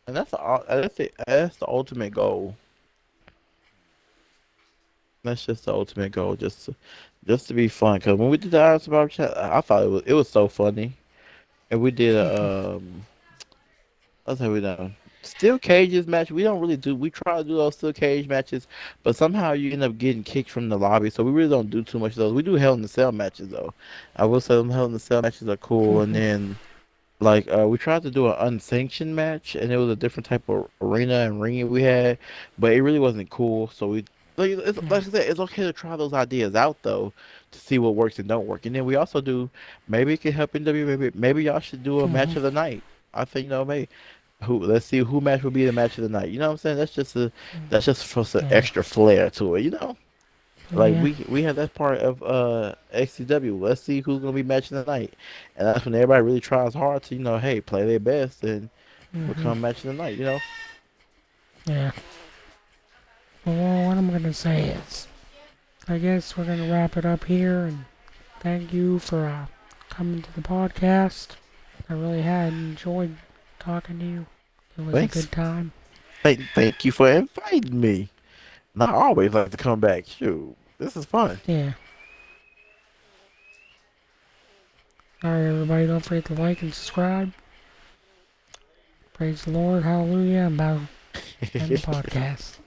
And that's the ultimate goal. That's just the ultimate goal, just to be fun. Because when we did the Iron Survivor chat, I thought it was so funny, and we did let's say we done steel cages match. We don't really do. We try to do those steel cage matches, but somehow you end up getting kicked from the lobby. So we really don't do too much of those. We do Hell in the Cell matches though. I will say them Hell in the Cell matches are cool. And then like we tried to do an unsanctioned match, and it was a different type of arena and ring we had, but it really wasn't cool. So like I said, it's okay to try those ideas out though, to see what works and don't work. And then we also do, maybe it can help NW. Maybe y'all should do a match Mhm. of the night. I think maybe let's see who match will be the match of the night. You know what I'm saying? That's just for some Yeah. extra flair to it. Like Yeah. we have that part of XCW. Let's see who's gonna be matching the night, and that's when everybody really tries hard to hey, play their best and Mhm. become matching the night. Yeah. Well, what I'm gonna say is, I guess we're gonna wrap it up here, and thank you for coming to the podcast. I really had enjoyed talking to you. It was a Thanks. good time. Thank you for inviting me. And I always like to come back. Shoot, this is fun. Yeah. Alright, everybody, don't forget to like and subscribe. Praise the Lord, hallelujah. I'm about to end the podcast.